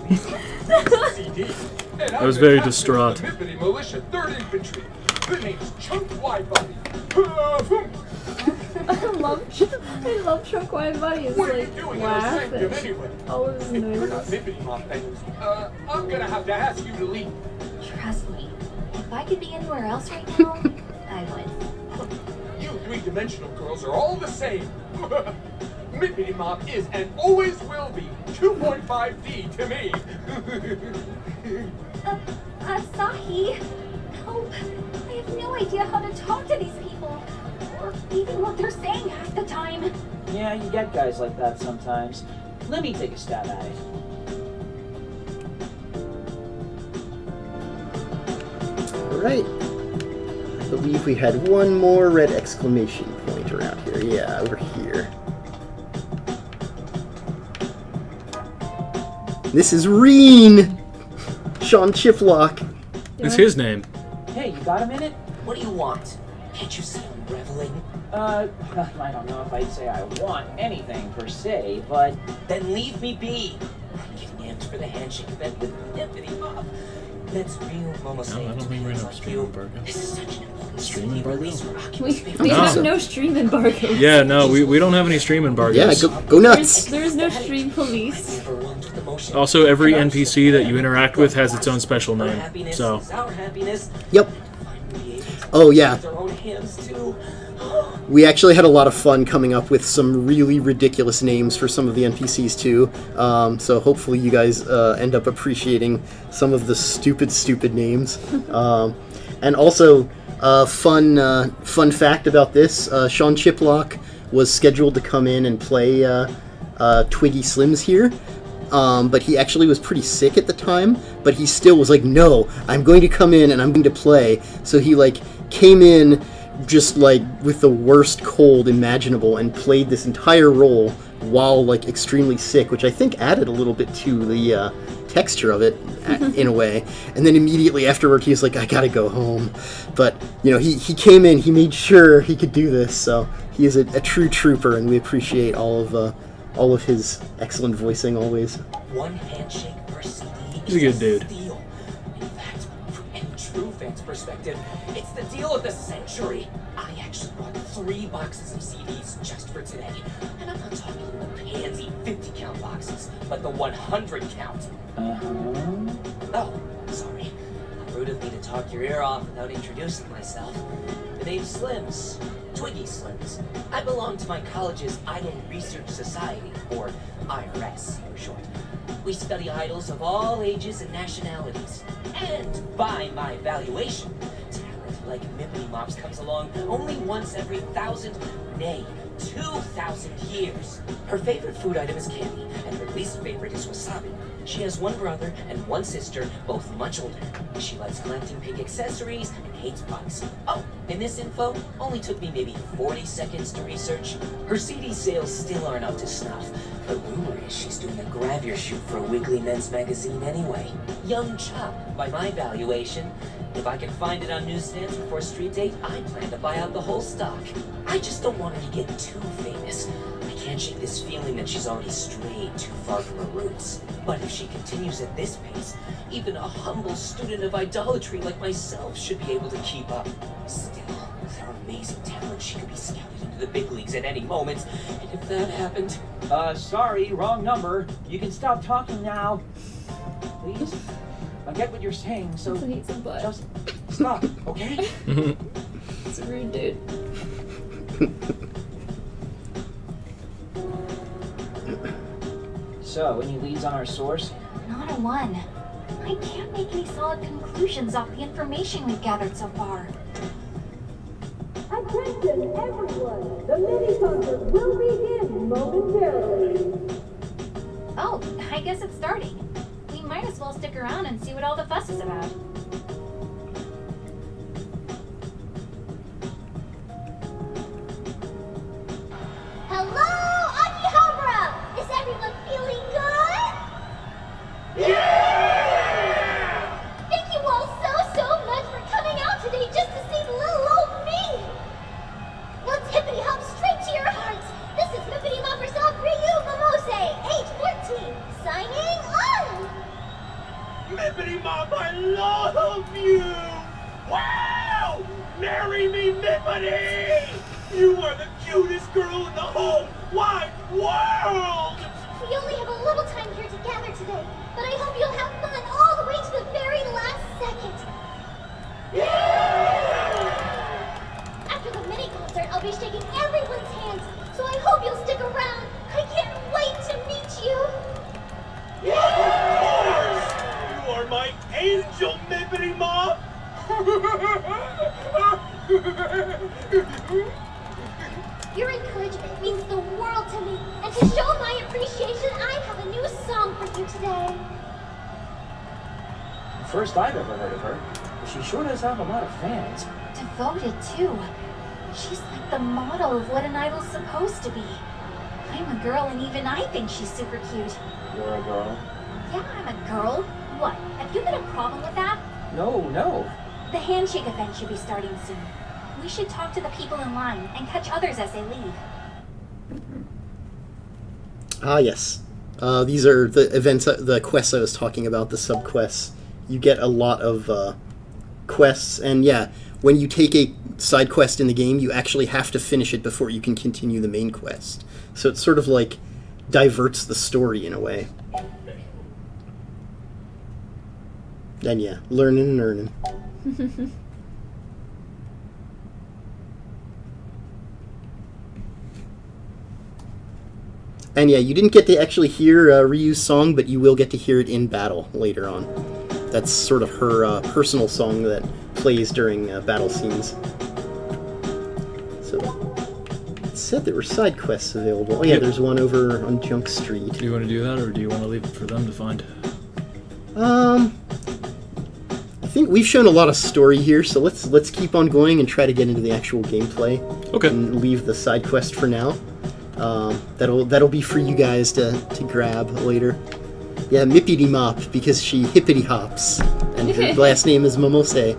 I was very distraught. Nippity Militia 3rd Infantry. The name's Chunk Widebody. I love Chunk Wide Body. It's What are you like doing in laugh a sanctum and anyway? all of his If you're not noises. Nippity Mop fans, I'm gonna have to ask you to leave. Trust me. If I could be anywhere else right now, I would. You three-dimensional girls are all the same. Nippity Mop is and always will be 2.5D to me. Asahi, help. I have no idea how to talk to these people. Or even what they're saying half the time. Yeah, you get guys like that sometimes. Let me take a stab at it. Alright. I believe we had one more red exclamation point around here. Yeah, over here. This is Reen! Sean Chiplock. It's his name. Hey, you got a minute? What do you want? Can't you see I'm reveling? I don't know if I'd say I want anything per se, but Then leave me be. I'm getting amped for the handshake event with Nippity Mop. That's real Momo No, I don't think we're gonna have stream embargo. This is such an important Stream CD embargo? release for We Akihabara. No. have no stream embargo. Yeah, no, we don't have any stream embargoes. Yeah, go nuts! There's no stream police. Never one with emotion. Also, every NPC that you interact with has its own special Our name. happiness So, is our happiness. Yep. Finally be able to Oh, yeah. use our own hands too. We actually had a lot of fun coming up with some really ridiculous names for some of the NPCs too. So hopefully you guys end up appreciating some of the stupid names. And also, fun fact about this: Sean Chiplock was scheduled to come in and play Twiggy Slims here. But he actually was pretty sick at the time, but he still was like, no, I'm going to come in and I'm going to play. So he like came in just like with the worst cold imaginable and played this entire role while like extremely sick, which I think added a little bit to the texture of it in a way. And then immediately afterward he was like, I gotta go home. But you know, he came in, he made sure he could do this, so he is a true trooper, and we appreciate all of his excellent voicing always. One handshake per CD He's a good is dude. steal. In fact, from any true fan's perspective, it's the deal of the century. I actually bought 3 boxes of CDs just for today. And I'm not talking the pansy 50-count boxes, but the 100-count. Oh, sorry. Rude of me to talk your ear off without introducing myself. The name's Slims. Twiggy Slims. I belong to my college's Idol Research Society, or IRS for short. We study idols of all ages and nationalities. And by my valuation, to like Mippity Mops comes along only once every 1,000, nay, 2,000 years. Her favorite food item is candy, and her least favorite is wasabi. She has one brother and one sister, both much older. She likes collecting pink accessories and hates bugs. Oh, and this info only took me maybe 40 seconds to research. Her CD sales still aren't up to snuff, but rumor is she's doing a gravure shoot for a weekly men's magazine anyway. Young chop, by my valuation. If I can find it on newsstands before street date, I plan to buy out the whole stock. I just don't want her to get too famous. I can't shake this feeling that she's already strayed too far from her roots. But if she continues at this pace, even a humble student of idolatry like myself should be able to keep up. Still, with her amazing talent, she could be scouted into the big leagues at any moment. And if that happened... Sorry, wrong number. You can stop talking now. Please? I get what you're saying, so just stop, okay? It's rude, dude. So, any leads on our source? Not a one. I can't make any solid conclusions off the information we've gathered so far. Attention, everyone! The mini-concert will begin momentarily. Oh, I guess it's starting. We might as well stick around and see what all the fuss is about. Hello, Akihabara! Is everyone feeling good? Yeah! Thank you all so much for coming out today just to see little old me! Let's hippity hop straight to your hearts! This is Mippity Mop herself, Ryu Momose, age 14, signing on! Mippity Mop, I love you! Wow! Marry me, Mippity! You are the cutest girl in the whole wide world! We only have a little time here together today, but I hope you'll have fun all the way to the very last second. Yeah! After the mini-concert, I'll be shaking everyone's hands, so I hope you'll stick around. I can't wait to meet you! Yeah! Of course! You are my angel, Mippity Mop! Your encouragement means the world to me, and to show my appreciation, I have a new song for you today. First I've ever heard of her. She sure does have a lot of fans. Devoted, too. She's like the model of what an idol's supposed to be. I'm a girl, and even I think she's super cute. You're a girl? Yeah, I'm a girl. What? Have you got a problem with that? No. The handshake event should be starting soon. We should talk to the people in line and catch others as they leave. Ah, yes. These are the events, the quests I was talking about, the sub-quests. You get a lot of quests, and yeah, when you take a side quest in the game, you actually have to finish it before you can continue the main quest. So it sort of like diverts the story in a way. And yeah, learning and earning. And yeah, you didn't get to actually hear Ryu's song, but you will get to hear it in battle later on. That's sort of her personal song that plays during battle scenes. So, it said there were side quests available. Oh yeah, there's one over on Junk Street. Do you want to do that, or do you want to leave it for them to find? I think we've shown a lot of story here, so let's keep on going and try to get into the actual gameplay. Okay. And leave the side quest for now. That'll be for you guys to grab later. Yeah, Mippity Mop, because she hippity hops, and her last name is Momose.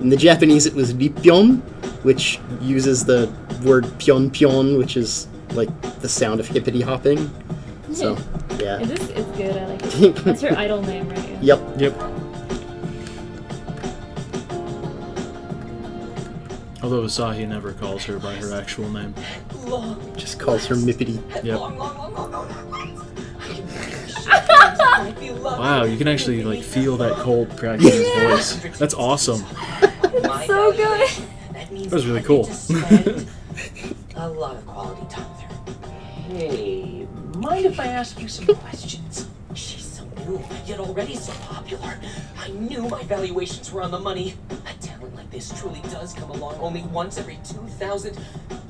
In the Japanese, it was Rippion, which uses the word pion pion, which is like the sound of hippity hopping. So, yeah. It's good. I like it. That's her idol name, right? Yep. Although Asahi never calls her by her actual name. Just calls her Mippity. Yep. Wow, you can actually like feel that cold crack in his voice. That's awesome. It's so good. That was really cool. A lot of quality time with her. Hey, mind if I ask you some questions? She's so new, yet already so popular. I knew my valuations were on the money. A talent like this truly does come along only once every 2,000,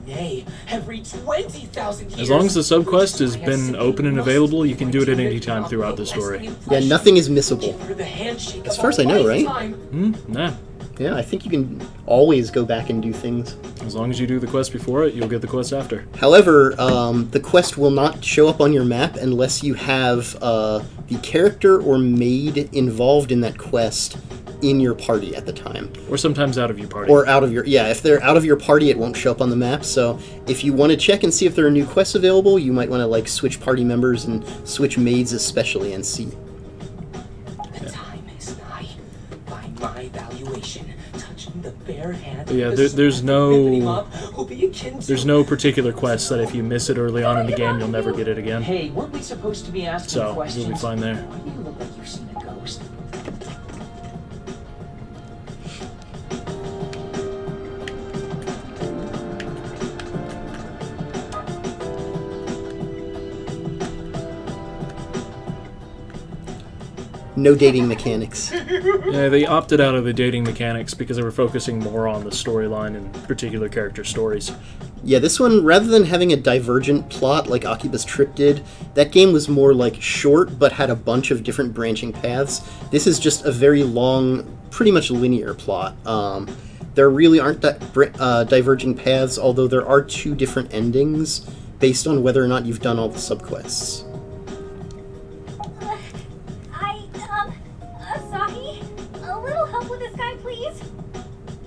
nay, every 20,000 years. As long as the subquest has been open and available, you can do it at any time throughout the story. Yeah, nothing is missable. As far as I know, right? Nah. Yeah, I think you can always go back and do things. As long as you do the quest before it, you'll get the quest after. However, the quest will not show up on your map unless you have the character or maid involved in that quest in your party at the time. Or sometimes out of your party. Or out of your... Yeah, if they're out of your party, it won't show up on the map. So if you want to check and see if there are new quests available, you might want to, like, switch party members and switch maids especially and see. The time is nigh. By my valuation, touching the bare hand. But yeah, there's no particular quest that if you miss it early on in the game, you'll never get it again. Hey, weren't we supposed to be asking questions? So you'll be fine there. Why do you look like you've seen a ghost? No dating mechanics. Yeah, they opted out of the dating mechanics because they were focusing more on the storyline and particular character stories. Yeah, this one, rather than having a divergent plot like Akiba'S Trip did, that game was more like short but had a bunch of different branching paths. This is just a very long, pretty much linear plot. There really aren't diverging paths, although there are 2 different endings based on whether or not you've done all the subquests. Asahi, a little help with this guy, please?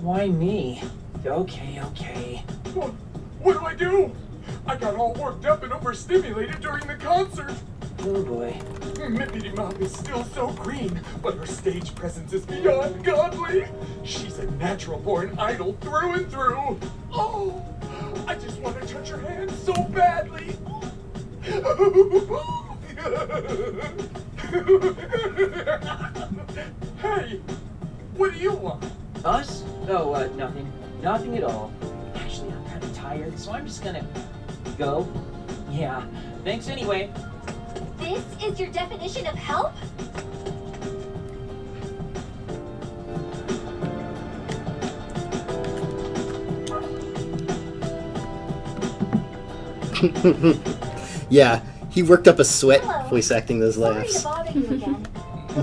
Why me? Okay. What do I do? I got all worked up and overstimulated during the concert. Oh boy. Mippity Mop is still so green, but her stage presence is beyond godly. She's a natural-born idol through and through. Oh, I just want to touch her hand so badly. Hey, what do you want? Us? Oh, nothing. Nothing at all. Actually, I'm kind of tired, so I'm just gonna go. Yeah, thanks anyway. This is your definition of help? Yeah, he worked up a sweat voice acting those laughs. Sorry to bother you again.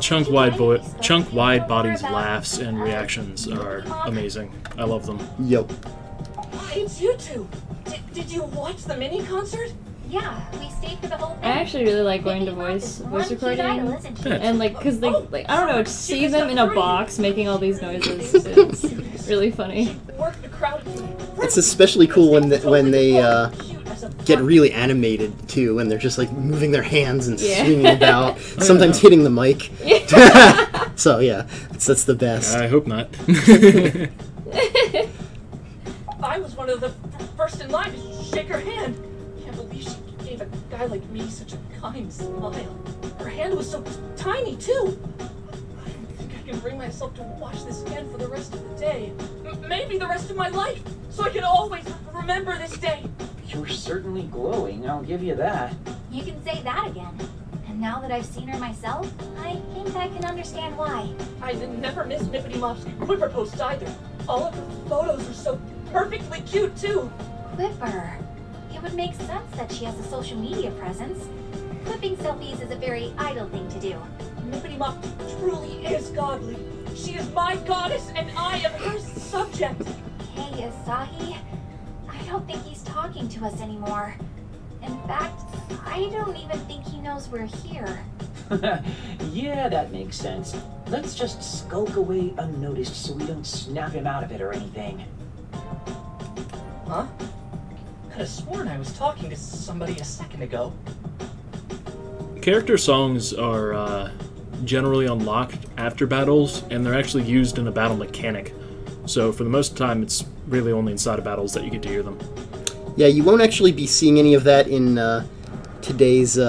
Chunk-wide Body's laughs and reactions are amazing. I love them. Yup. It's you two. Did you watch the mini concert? Yeah, we stayed for the whole thing. I actually really like going to voice recording, and like, cause they, like, I don't know, to see them in a box making all these noises, it's really funny. It's especially cool when they get really animated too, when they're just like moving their hands and swinging about, sometimes hitting the mic. So yeah, that's the best. I hope not. I was one of the first in line to shake her hand. Can't believe she gave a guy like me such a kind smile. Her hand was so tiny too. I don't think I can bring myself to watch this again for the rest of the day. Maybe the rest of my life, so I can always remember this day. You're certainly glowing, I'll give you that. You can say that again. And now that I've seen her myself, I think I can understand why. I never missed Nippity Mop's Quiver posts either. All of her photos are so perfectly cute too. Quiver. It would make sense that she has a social media presence. Clipping selfies is a very idle thing to do. Nippity Mop truly is godly. She is my goddess and I am her subject. Hey, Asahi. I don't think he's talking to us anymore. In fact, I don't even think he knows we're here. Yeah, that makes sense. Let's just skulk away unnoticed so we don't snap him out of it or anything. Huh? Could have sworn I was talking to somebody a second ago. Character songs are generally unlocked after battles, and they're actually used in a battle mechanic. So for the most of the time, it's really only inside of battles that you get to hear them. Yeah, you won't actually be seeing any of that in today's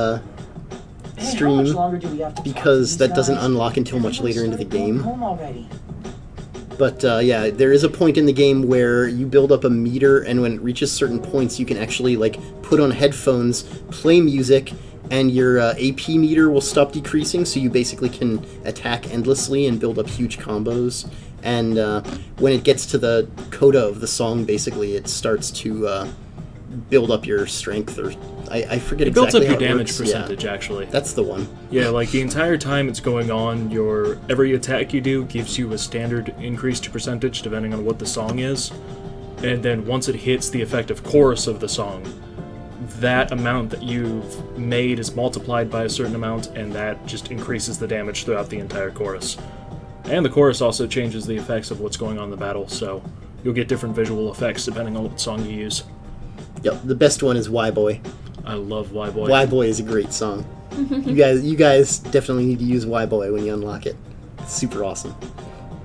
stream, because that doesn't unlock until much later into the game. But yeah, there is a point in the game where you build up a meter, and when it reaches certain points, you can actually like put on headphones, play music, and your AP meter will stop decreasing, so you basically can attack endlessly and build up huge combos. And when it gets to the coda of the song, basically, it starts to build up your strength, or I forget exactly. It builds up how your it damage works. percentage, Yeah. actually. That's the one. Yeah, like the entire time it's going on, every attack you do gives you a standard increased percentage depending on what the song is. And then once it hits the effective chorus of the song, that amount that you've made is multiplied by a certain amount, and that just increases the damage throughout the entire chorus. And the chorus also changes the effects of what's going on in the battle, so you'll get different visual effects depending on what song you use. Yep, the best one is Why Boy. I love Why Boy. Why Boy is a great song. You guys definitely need to use Why Boy when you unlock it. It's super awesome.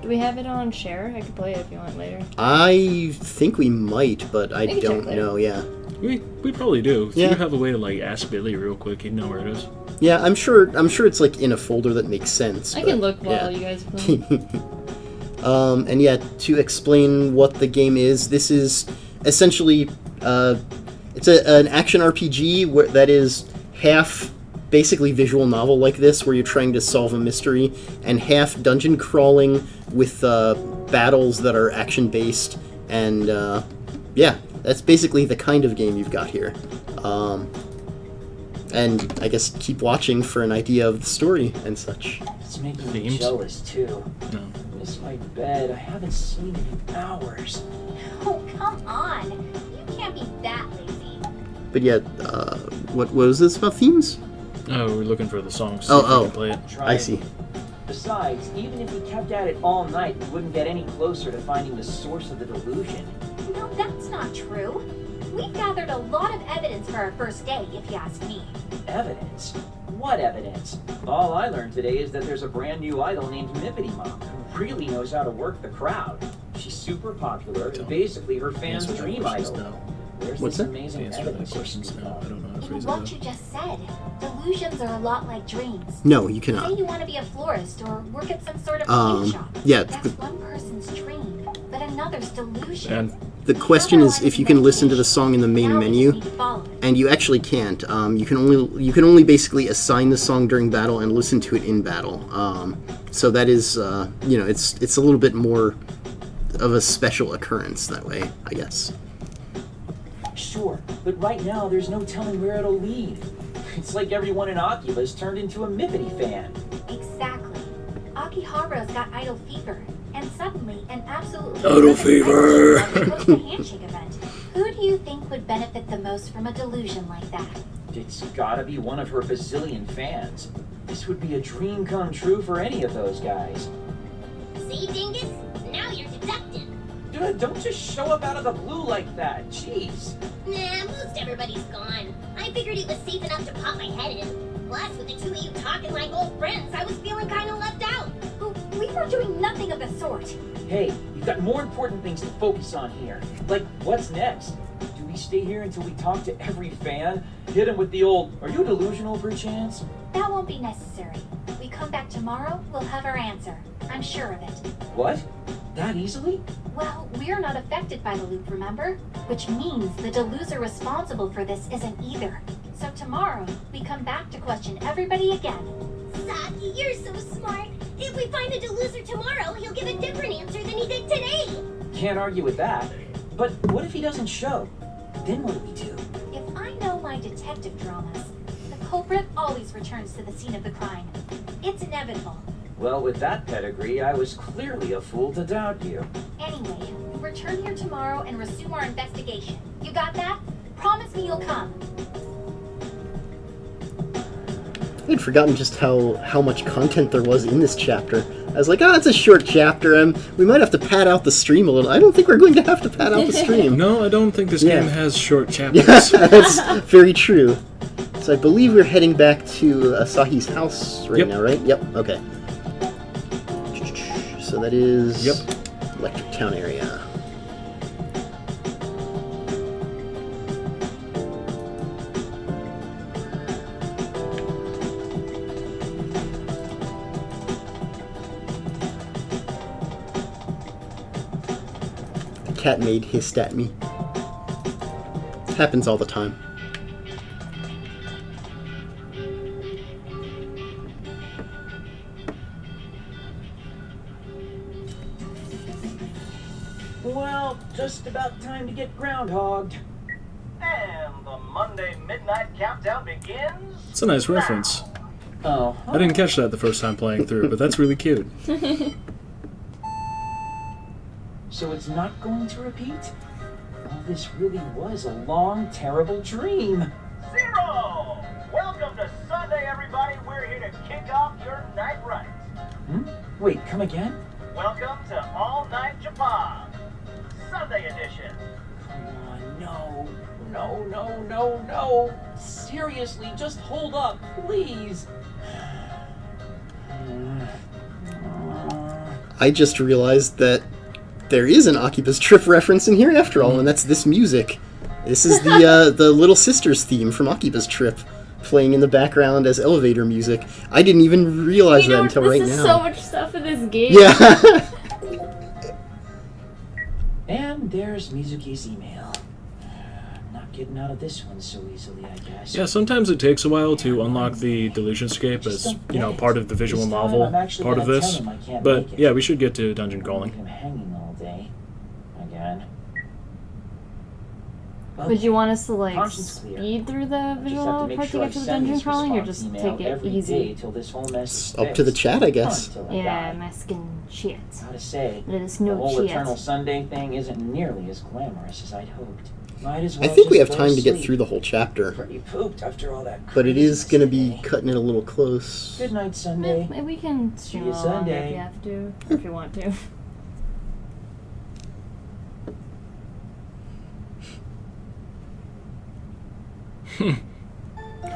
Do we have it on share? I could play it if you want later. I think we might, but I can check don't later. know. Yeah. We probably do. If Yeah. you have a way to like ask Billy real quick, he'd know where it is. Yeah, I'm sure it's like in a folder that makes sense. I but, can look while yeah. you guys play. And yeah, to explain what the game is, this is essentially it's an action RPG that is half basically visual novel like this, where you're trying to solve a mystery, and half dungeon crawling with battles that are action based, and yeah, that's basically the kind of game you've got here. And I guess keep watching for an idea of the story and such. It's making me Themes? jealous too. No. I miss my bed. I haven't seen it in hours. Oh, come on. You can't be that lazy. But yeah, what was this about themes? Oh, we're looking for the songs. Oh, See if we oh. can play it. Try I it. see. Besides, even if we kept at it all night, we wouldn't get any closer to finding the source of the delusion. No, that's not true. We've gathered a lot of evidence for our first day, if you ask me. Evidence? What evidence? All I learned today is that there's a brand new idol named Mippity Mom who really knows how to work the crowd. She's super popular and basically her fans' Answer that dream question's idol. no. Where's What's this that? The amazing answer to that evidence? question's no. I don't know how to In phrase what it. you just said, delusions are a lot like dreams. No, you Say cannot. you want to be a florist or work at some sort of paint shop. Yeah, That's one person's dream, but another's delusion. And the question is if you can listen to the song in the main menu, and you actually can't. You can only basically assign the song during battle and listen to it in battle. So that is, you know, it's a little bit more of a special occurrence that way, I guess. Sure, but right now there's no telling where it'll lead. It's like everyone in Akiba'S turned into a Mippity fan. Exactly. Akihabara's got idol fever, and suddenly an absolutely Idol fever! host a handshake event. Who do you think would benefit the most from a delusion like that? It's gotta be one of her bazillion fans. This would be a dream come true for any of those guys. See, Dingus? Now you're deducting. Dude, don't just show up out of the blue like that. Jeez. Nah, most everybody's gone. I figured it was safe enough to pop my head in. Plus, with the two of you talking like old friends, I was feeling kind of left out. We were doing nothing of the sort. Hey, you've got more important things to focus on here. Like, what's next? Do we stay here until we talk to every fan? Hit him with the old, are you delusional perchance? That won't be necessary. We come back tomorrow, we'll have our answer. I'm sure of it. What? That easily? Well, we're not affected by the loop, remember? Which means the deluser responsible for this isn't either. So tomorrow, we come back to question everybody again. Saki, you're so smart. If we find the deluser tomorrow, he'll give a different answer than he did today. Can't argue with that. But what if he doesn't show? Then what do we do? If I know my detective dramas, the culprit always returns to the scene of the crime. It's inevitable. Well, with that pedigree, I was clearly a fool to doubt you. Anyway, return here tomorrow and resume our investigation. You got that? Promise me you'll come. I'd forgotten just how much content there was in this chapter. I was like, it's a short chapter, and we might have to pad out the stream a little. I don't think we're going to have to pad out the stream. no, I don't think this Yeah. game has short Yeah, chapters. that's very true. So I believe we're heading back to Asahi's house right Yep. now, right? Yep, okay. So that is Yep. Electric Town area. The cat maid hissed at me. Happens all the time. just about time to get groundhogged. And the Monday midnight countdown begins. It's a nice reference. Oh. I didn't catch that the first time playing through, but that's really cute. So it's not going to repeat? Oh, this really was a long, terrible dream. 0! Welcome to Sunday, everybody. We're here to kick off your night rides. Wait, come again? Welcome to All Night Japan, Sunday edition. Come on, no. Seriously, just hold up, please. I just realized that there is an Akiba's Trip reference in here after all, and that's this music. This is the Little Sisters theme from Akiba's Trip, playing in the background as elevator music. I didn't even realize that until right now. There's so much stuff in this game. Yeah. And there's Mizuki's email. Not getting out of this one so easily, I guess. Yeah, sometimes it takes a while to unlock the delusion scape as, you know, part of the visual novel, part of this. But yeah, we should get to dungeon crawling. I'm hanging all day. Again. Would you want us to like Conscience clear. speed through the I just visual have to make part to sure I get to the send dungeon this crawling, or response just email take it every easy? day till this whole mess is It's up to the fixed. chat, I guess. Until I Yeah, die. masking shit. Gotta say, Let us the know whole shit. Eternal Sunday thing isn't nearly as glamorous as I'd hoped. Might as I well think we just have go time to get sleep. through the whole chapter, Pretty pooped after all that. but it is craziness going to be today. cutting it a little close. Good night, Sunday. Maybe we can stream See you a little longer if Sunday. you have to, or if you want to.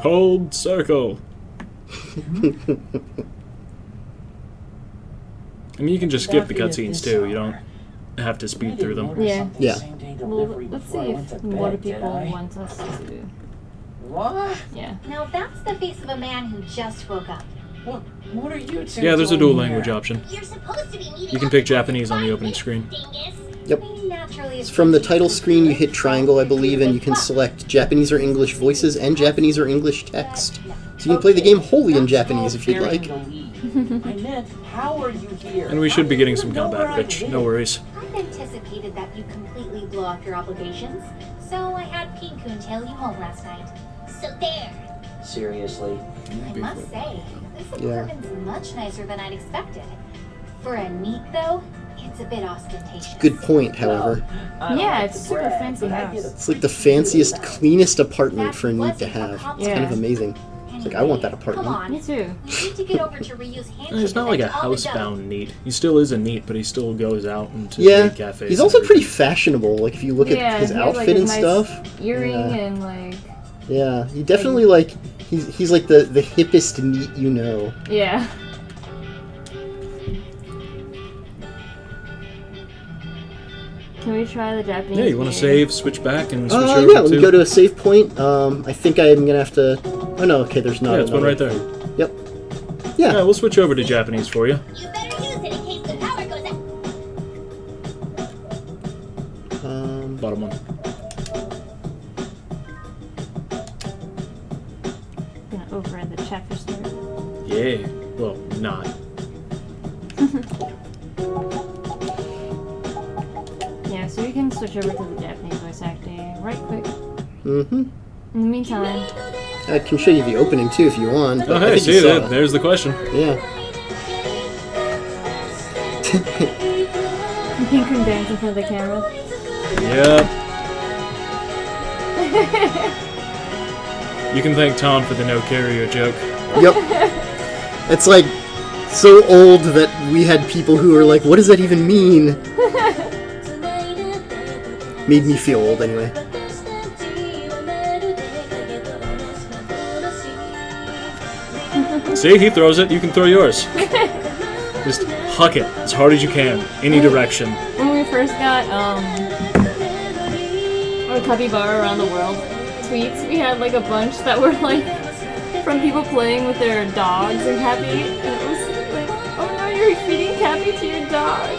Hold circle. I mean, you can just skip the cutscenes too. You don't have to speed through them. Yeah. Yeah. Well, let's see if more people want us to do. What? Yeah. Now that's the face of a man who just woke up. What are you two Yeah, there's a doing dual here? language option. You're supposed to be meeting You can up pick with Japanese on the us opening at screen. dingus. Yep. We naturally It's from the title screen, you hit triangle, I believe, and you can select Japanese or English voices and Japanese or English text. So you can play the game wholly in Japanese if you'd like. I meant, how are you here? And we should be I getting don't some even know where combat I pitch. live. No worries. I've anticipated that you'd completely blow off your obligations, so I had Pinkun tail you home last night. So there. Seriously. I must say, this Yeah. apartment's much nicer than I'd expected. For a NEET, though, it's a bit ostentatious. Good point, however. I don't Yeah, like it's to super brag, fancy but I house. get a It's like the pretty fanciest, good cleanest apartment for a NEET to have. It's kind of Yeah. amazing. It's like, I want that Come apartment. on, Me too. you need to get over to Ryu's handshake. He's not like a event all the dough. housebound NEET. He still is a NEET, but he still goes out into Yeah, the cafes. he's and also pretty everything. fashionable. Like, if you look Yeah, at his he has, like, outfit a and nice stuff. Earring Yeah. and like, Yeah, he definitely, like, he's like the hippest NEET you know. yeah. Can we try the Japanese? Yeah, you want to save, switch back, and switch Yeah, over let me to... go to a save point. I think I'm gonna have to... Oh no, okay, there's not Yeah, it's one another right there. thing. Yep. Yeah, Yeah. we'll switch over to Japanese for you. You better use it in case the power goes out. Bottom one. Gonna override the chapter start. Yeah. Well, not. Yeah, so we can switch over to the Japanese voice acting right quick. Mm-hmm. In the meantime, I can show you the opening too if you want. Oh, I hey, think see you saw that? it. There's the question. Yeah. Pinkun dance in front of the camera. Yep. You can thank Tom for the no carrier joke. Yep. It's like so old that we had people who were like, what does that even mean? Made me feel old anyway. See, he throws it, you can throw yours. Just huck it as hard as you can, any direction. When we first got our Akihabara around the world tweets, we had like a bunch that were like from people playing with their dogs and Cappy, and it was like, oh no, you're feeding Cappy to your dog.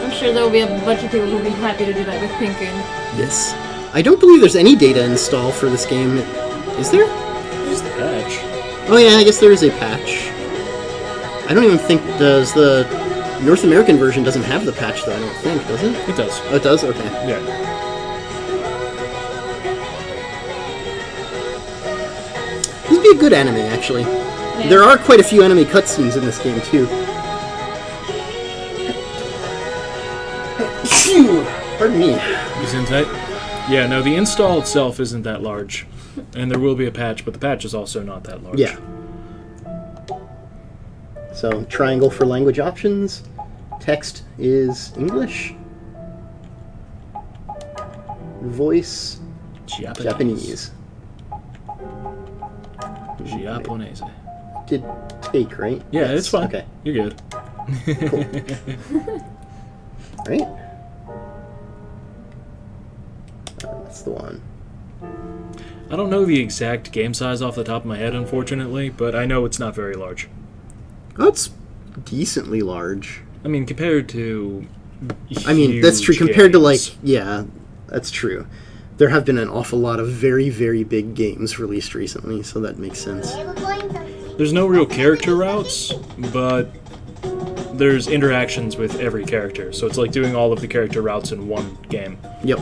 I'm sure there will be a bunch of people who will be happy to do that with Pinkun. Yes. I don't believe there's any data installed for this game. Is there? Just the patch. Oh yeah, I guess there is a patch. I don't even think does the North American version doesn't have the patch, though, I don't think, does it? It does. Oh, it does? Okay. Yeah. This would be a good anime, actually. Yeah. There are quite a few anime cutscenes in this game, too. Phew! Pardon me. Gesundheit. Yeah, no, the install itself isn't that large. And there will be a patch, but the patch is also not that large. Yeah. So, triangle for language options. Text is English. Voice, Japanese. Japanese. Did take, right? Yeah, Yes. it's fine. Okay. You're good. Cool. Right? That's the one. I don't know the exact game size off the top of my head, unfortunately, but I know it's not very large. Oh, it's decently large. I mean, compared to I mean, that's true. huge Compared to, like, games. yeah, that's true. There have been an awful lot of very, very big games released recently, so that makes sense. There's no real character routes, but there's interactions with every character, so it's like doing all of the character routes in one game. Yep.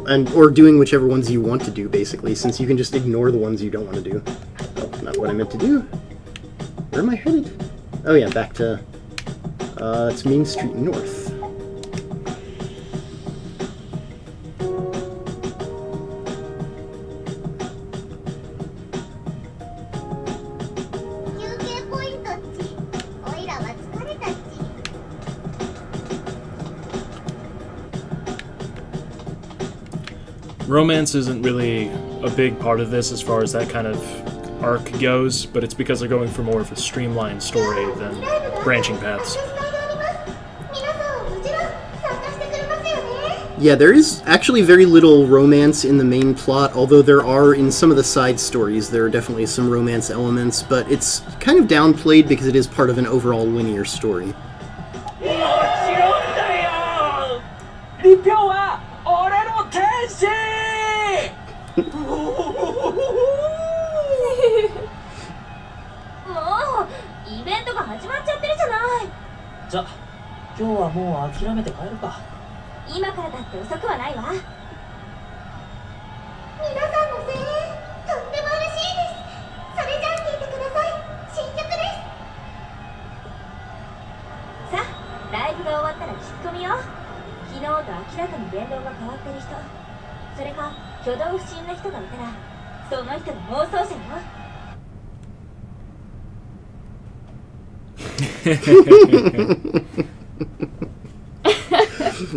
And or doing whichever ones you want to do, basically, since you can just ignore the ones you don't want to do. Oh, not what I meant to do. Where am I headed? Oh yeah, back to it's Main Street North. Romance isn't really a big part of this as far as that kind of arc goes, but it's because they're going for more of a streamlined story than branching paths. Yeah, there is actually very little romance in the main plot, although there are, in some of the side stories, there are definitely some romance elements, but it's kind of downplayed because it is part of an overall linear story.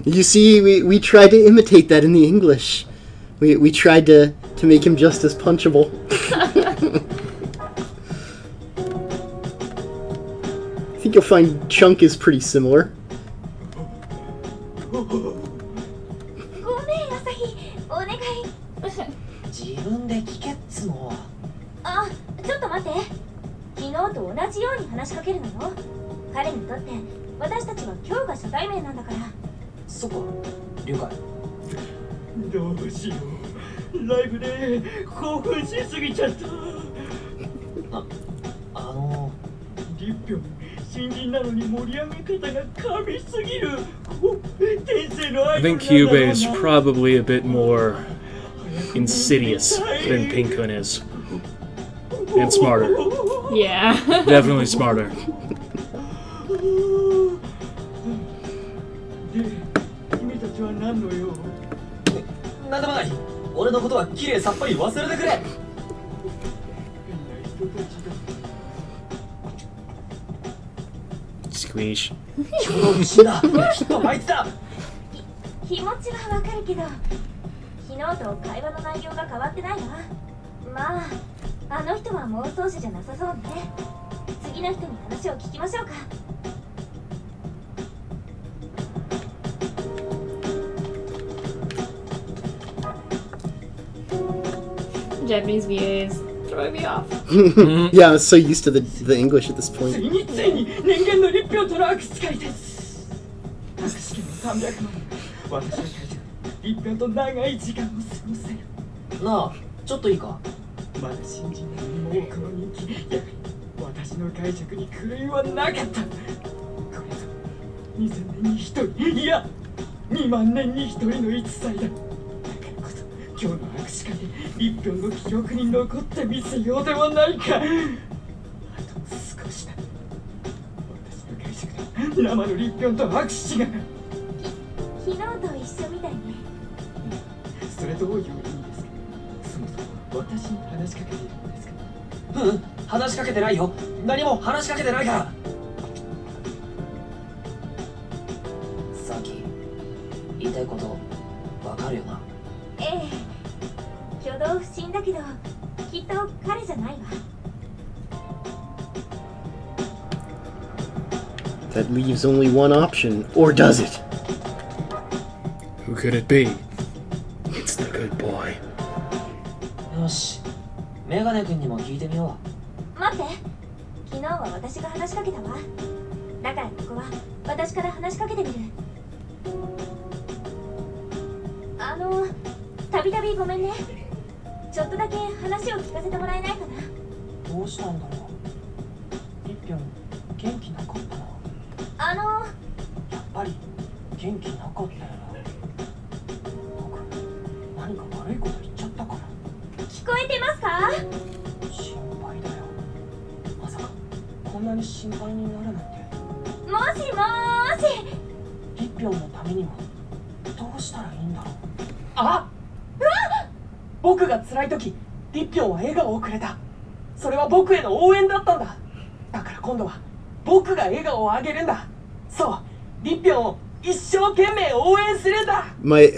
You see, we tried to imitate that in the English. We tried to make him just as punchable. I think you'll find Chunk is pretty similar. I think Akiba'S is probably a bit more insidious than Pinkun is. And smarter. Yeah. Definitely smarter. Squeeze. 気持ちはわかるけど、昨日と会話の内容が変わってないわ。まあ、あの人は妄想者じゃなさそうね。次の人に話を聞きましょうか。Japanese VAs throwing me off. Yeah, I was so used to the English at this point. ついに人間の立票トラーク使いです。私の300万。私の会社立票と長い時間を過ごせる。なあ、ちょっといいか。まだ新人なのにも多くの人気。いや、私の解釈に狂いはなかった。2000年に1人、いや2万年に1人の逸材だ。だからこそ今日の握手会で1票の記憶に残ってみせようではないか。あと少しだ。私の会食で生の立票と握手が。昨日と一緒みたいね。それどういう意味ですか。そもそも私に話しかけているんですか。うん、話しかけてないよ。何も話しかけてないから。さっき言いたいことわかるよな。ええ、挙動不審だけどきっと彼じゃないわ。 That leaves only one option, or does it? Who could it be? It's the good boy. よし、メガネ君にも聞いてみよ待って、昨日は私が話しかけたわ。だからここは私から話しかけてみる。たびたびごめんね。ちょっとだけ話を聞かせてもらえないかな。どうしたんだろう。一票元気なかったな。やっぱり元気なかったよな。僕何か悪いこと言っちゃったかな。聞こえてますか？心配だよ。まさかこんなに心配になるなんて。もしもーし。一票のためにもどうしたらいいんだろう。あっ、僕が辛い時、立票は笑顔をくれた。それは僕への応援だったんだ。だから今度は僕が笑顔をあげるんだ。そう、立票を一生懸命応援するんだ。My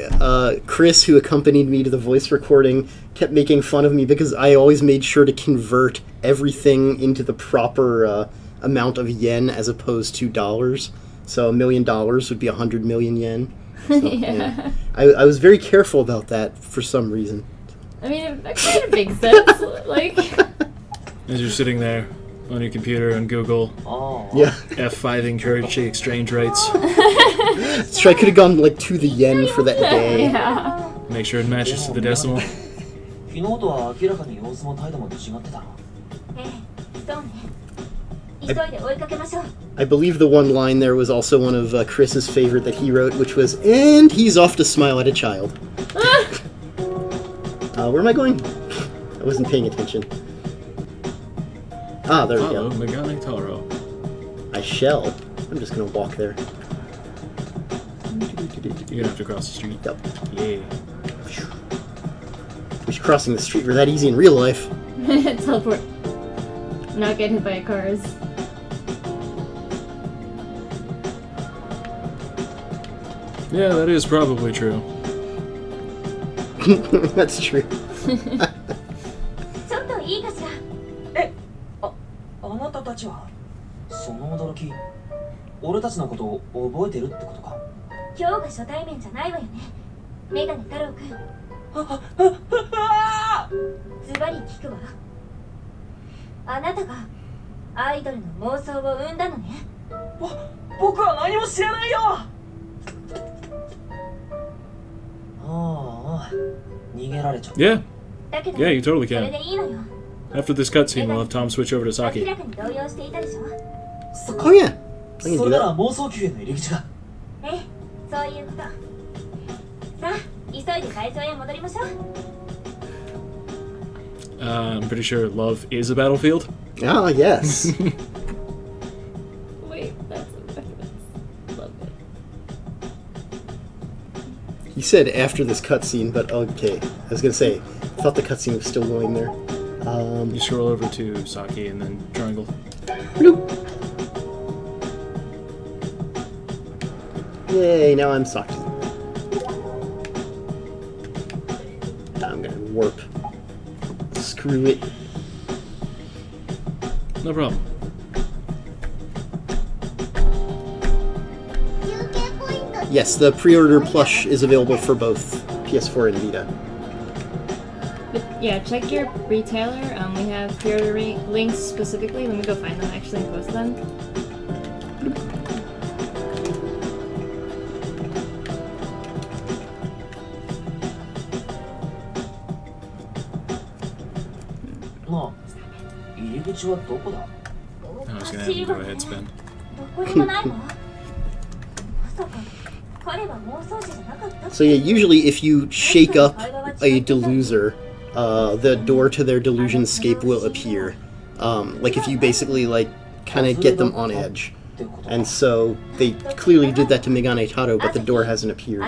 Chris, who accompanied me to the voice recording, kept making fun of me because I always made sure to convert everything into the proper amount of yen as opposed to dollars. So $1 million would be 100 million yen. So, yeah. I was very careful about that for some reason. I mean, that kind of makes sense. Like, As you're sitting there on your computer on Google, yeah, F5ing currency exchange rates. That's true. I could have gone like to the yen for that day. yeah. Make sure it matches to the decimal. 昨日とは明らかに様子も態度も違ってたな。ええ、そうね。急いで追いかけましょう。I believe the one line there was also one of Chris's favorite that he wrote, which was, "And he's off to smile at a child." Where am I going? I wasn't paying attention. Ah, there we Follow go. Megane Taro. I shall. I'm just gonna walk there. You're gonna have to cross the street. Yep. Yeah. Wish crossing the street were that easy in real life. Teleport. Not get hit by cars. Yeah, that is probably true. That's true. ちょっといいかしら。あなたたちは。その驚き、俺たちのことを覚えてるってことか。今日が初対面じゃないわよね。メガネ太郎くん。ズバリ聞くわ。あなたがアイドルの妄想を生んだのね。僕は何も知らないよ。ああ、逃げられちゃった。 Yeah. だけど Yeah, you totally それ can. でいいのよ。 After this cutscene, we'll have Tom switch over to 明 Saki. らかに動揺していたでしょ。そっ Oh yeah. I can そ do れなら that. 妄想宮への入り口が。ええ、そういうこと。さあ、急いで会場へ戻りましょう。I'm pretty sure love is a battlefield. Ah, yes. Wait, that's a reference. Love it. He said after this cutscene, but okay. I was gonna say, I thought the cutscene was still going there. You scroll over to Saki and then triangle. Bloop. Yay, now I'm Saki. I'm gonna warp. Screw it. No problem. Yes, the pre-order plush is available for both PS4 and Vita. But yeah, check your retailer. We have pre-order links specifically. Let me go find them actually and post them. I was gonna have him go ahead spin. どこにもないわ。So yeah, usually if you shake up a deluser, the door to their delusion scape will appear. Like if you basically like kind of get them on edge. And so they clearly did that to Megane Taro, but the door hasn't appeared.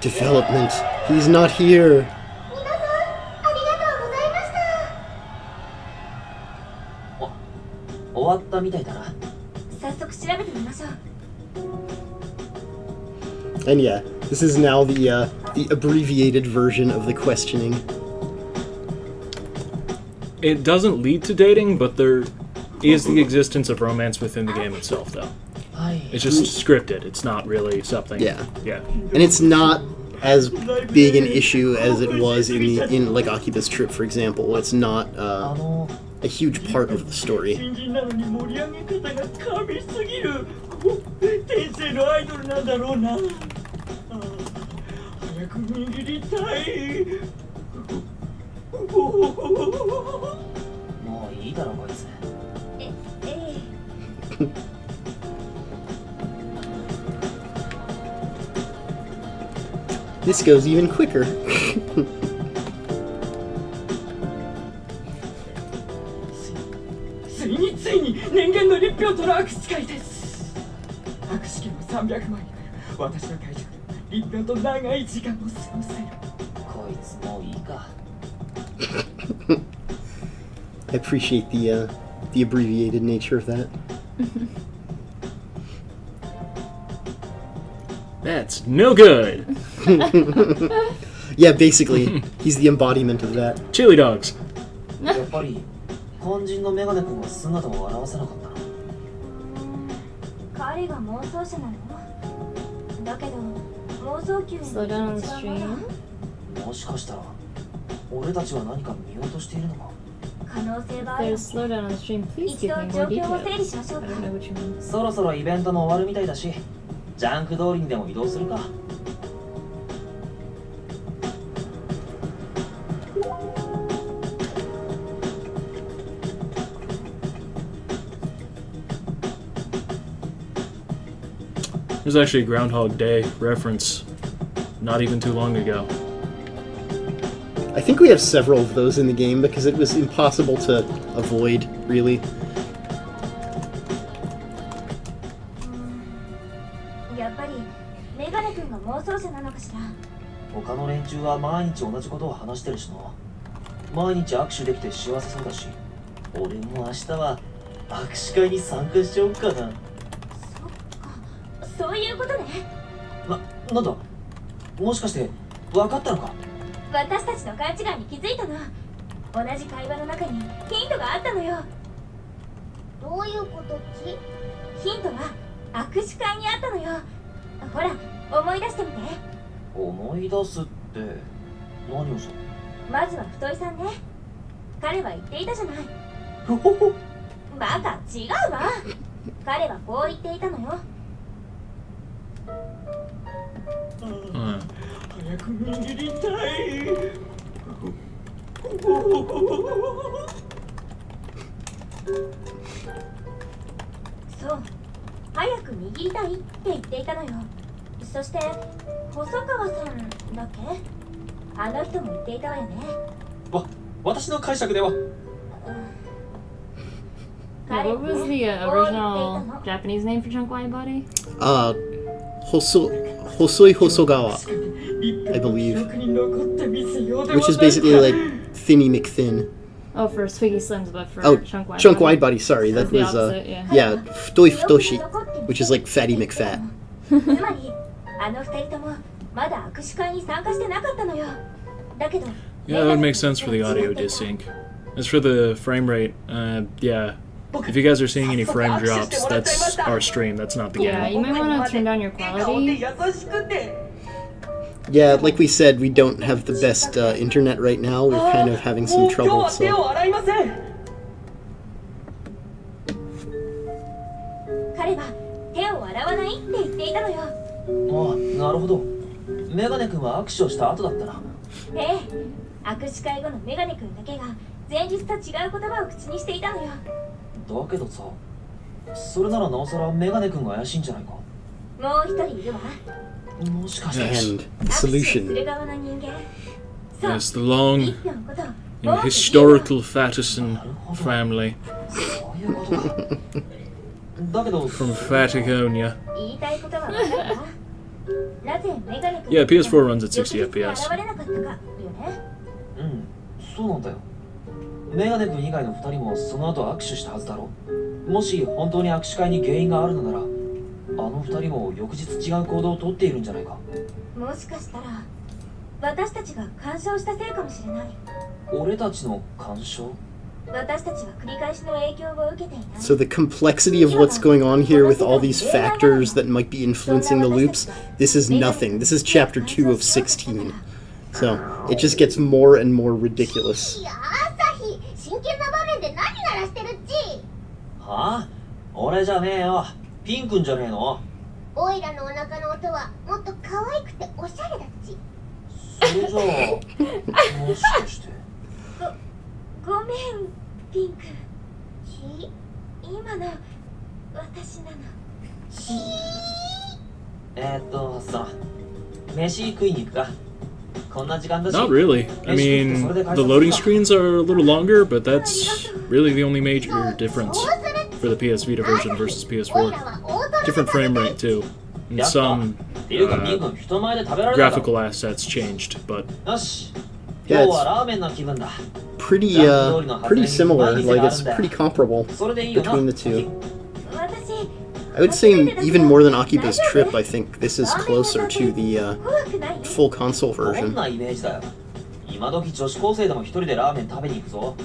Development. He's not here. And yeah, this is now the abbreviated version of the questioning. It doesn't lead to dating, but there is the existence of romance within the game itself, though. It's just scripted. It's not really something. Yeah. Yeah. And it's not as big an issue as it was in like Akiba'S trip, for example. It's not a huge part of the story. This goes even quicker. I appreciate the abbreviated nature of that. That's no good. Yeah, basically, he's the embodiment of that. Chili dogs. Slow down on the stream. If there's slow down on the stream, please give me more details. I don't know what you mean. そろそろイベントも終わるみたいだし、ジャンク通りにでも移動するか。There's actually a Groundhog Day reference not even too long ago. I think we have several of those in the game because it was impossible to avoid, really. Yeah, what was the original Japanese name for chunk wide body? Hosoi Hosogawa, I believe. Which is basically like Thinny McThin. Oh, for Swiggy Slims, but for chunk wide chunk body. wide body, sorry. That was, yeah, Ftoi Futoshi, which is like Fatty McFat. Yeah, that would make sense for the audio desync. As for the frame rate, yeah, If you guys are seeing any frame drops, that's our stream, that's not the Yeah, game. you might want to turn down your quality. Yeah, like we said, we don't have the best internet right now. We're kind of having some trouble, so... 彼は手を洗わないって言っていたのよ。ああ、なるほど。メガネ君は握手をした後だったな。ええ、握手会後のメガネ君だけが前日と違う言葉を口にしていたのよ。だけどさ、それならなおさらメガネ君が怪しいんじゃないか。もう一人いるわ。もしかして。 And 握手す solution. る側の人間。そう。 Yes, the long 一票のことを and historical Fatison family そういうことか。だけど、 from Faticonia. 言いたいことは分かるわ。なぜメガネ君 Yeah, PS4 runs at 60 翌日に FPS. 現れなかったかよね。うん、そうなんだよ。メガネ君以外の2人もその後握手したはずだろ。もし本当に握手会に原因があるのなら、あの2人も翌日違う行動をとっているんじゃないか。もしかしたら私たちが干渉したせいかもしれない。俺たちの干渉？私たちは繰り返しの影響を受けていない。 So the complexity of what's going on here with all these factors that might be influencing the loops, this is nothing. This is chapter 2 of 16. So it just gets more and more ridiculous. いや、朝日、真剣な場面で何鳴らしてるっち。はあ？俺じゃねえよ。ピン君じゃねえの？オイラのお腹の音はもっと可愛くておしゃれだっち。それじゃあ、もしかして。ごめん、ピンク。今の私なの。さ、飯食いに行くか。こんな時間だし。 Not really. I mean, the loading screens are a little longer, but that's really the only major difference for the PS Vita version versus PS4. Different frame rate too, and some graphical assets changed, but Yeah, it's pretty similar. Like, it's pretty comparable between the two. I would say even more than Akiba'S Trip, I think this is closer to the full console どん version. なイメージだよ。今時女子高生でも一人でラーメン食べに行くぞ。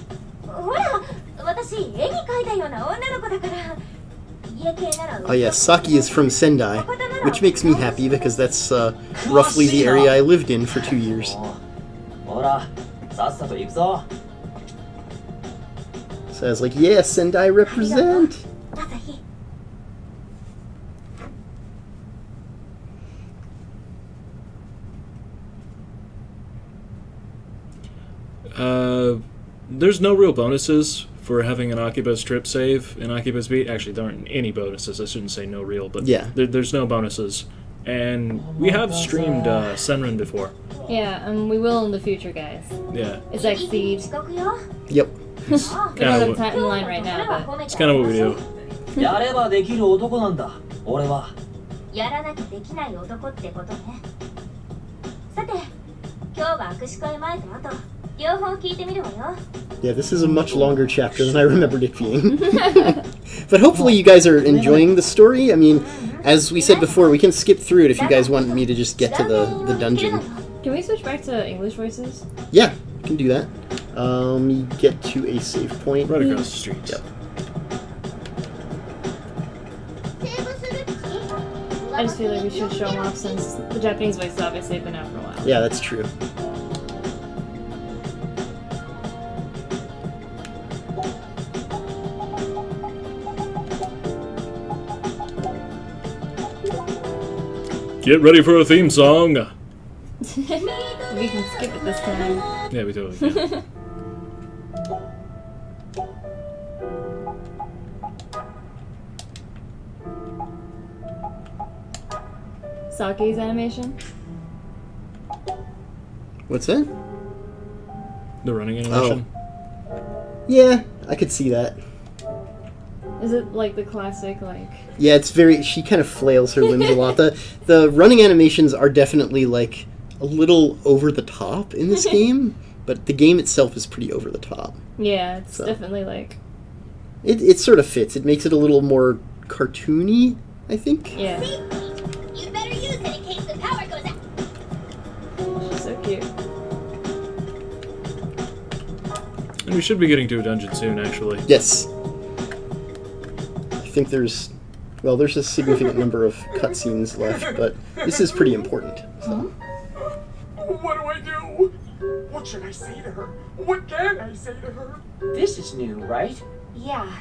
ほら、私絵に描いたような女の子だから。家系なら。 Oh yeah, Saki is from Sendai, which makes me happy because that's roughly the area I lived in for 2 years. ほら、さっさと行くぞ。 So I was like, yeah, Sendai represent! 朝日。 There's no real bonuses for having an Akiba'S Trip save in Akiba'S Beat. Actually, there aren't any bonuses. I shouldn't say no real, but yeah, there's no bonuses. And we have streamed Senran before. Yeah, and we will in the future, guys. Yeah. It's Xseed. Yep. We don't have time in line right now, but it's kind of what we do. やればできる男なんだ。俺は。やらなきゃできない男ってことね。さて、今日は握手会前と後、両方聞いてみるわよ。 Yeah, this is a much longer chapter than I remembered it being. But hopefully you guys are enjoying the story. I mean, as we said before, we can skip through it if you guys want me to just get to the dungeon. Can we switch back to English voices? Yeah, you can do that. You get to a save point. Right across the street. Yep. I just feel like we should show them off since the Japanese voices obviously have been out for a while. Yeah, that's true. Get ready for a theme song! We can skip it this time. Yeah, we totally can. Saki's animation? What's that? The running animation? Oh. Yeah, I could see that. Is it like the classic, like... Yeah, it's very... She kind of flails her limbs a lot. The running animations are definitely, like, a little over the top in this game, but the game itself is pretty over the top. Yeah, it's definitely, like... It sort of fits. It makes it a little more cartoony, I think. Yeah. You better use it in case the power goes out. She's so cute. And we should be getting to a dungeon soon, actually. Yes. think there's a significant number of cutscenes left, but this is pretty important. So. What do I do? What should I say to her? What can I say to her? This is new, right? Yeah.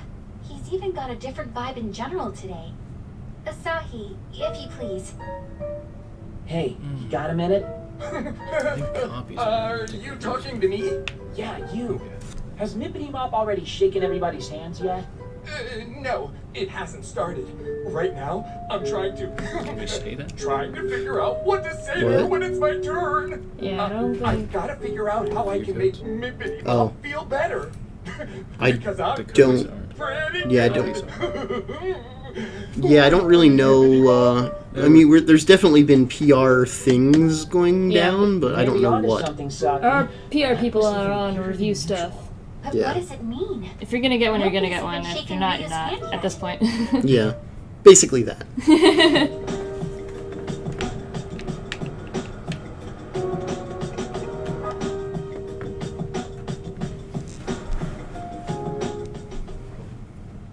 He's even got a different vibe in general today. Asahi, if you please. Hey, you got a minute? Are you talking to me? Yeah, you. Has Mippity Mop already shaken everybody's hands yet? No, it hasn't started. Right now, I'm trying to trying to figure out what to say to her when it's my turn. Yeah, I don't think... I've got to figure out how I can make Mippity Mop feel better. Because I'm don't. pretty Yeah, I don't. Yeah, I don't really know. I mean, there's definitely been PR things going down, but I don't know what. Our PR people are on to review stuff. But what does it mean? If you're gonna get one, you're gonna get one. If you're not, you're not. At this point. Yeah, basically that.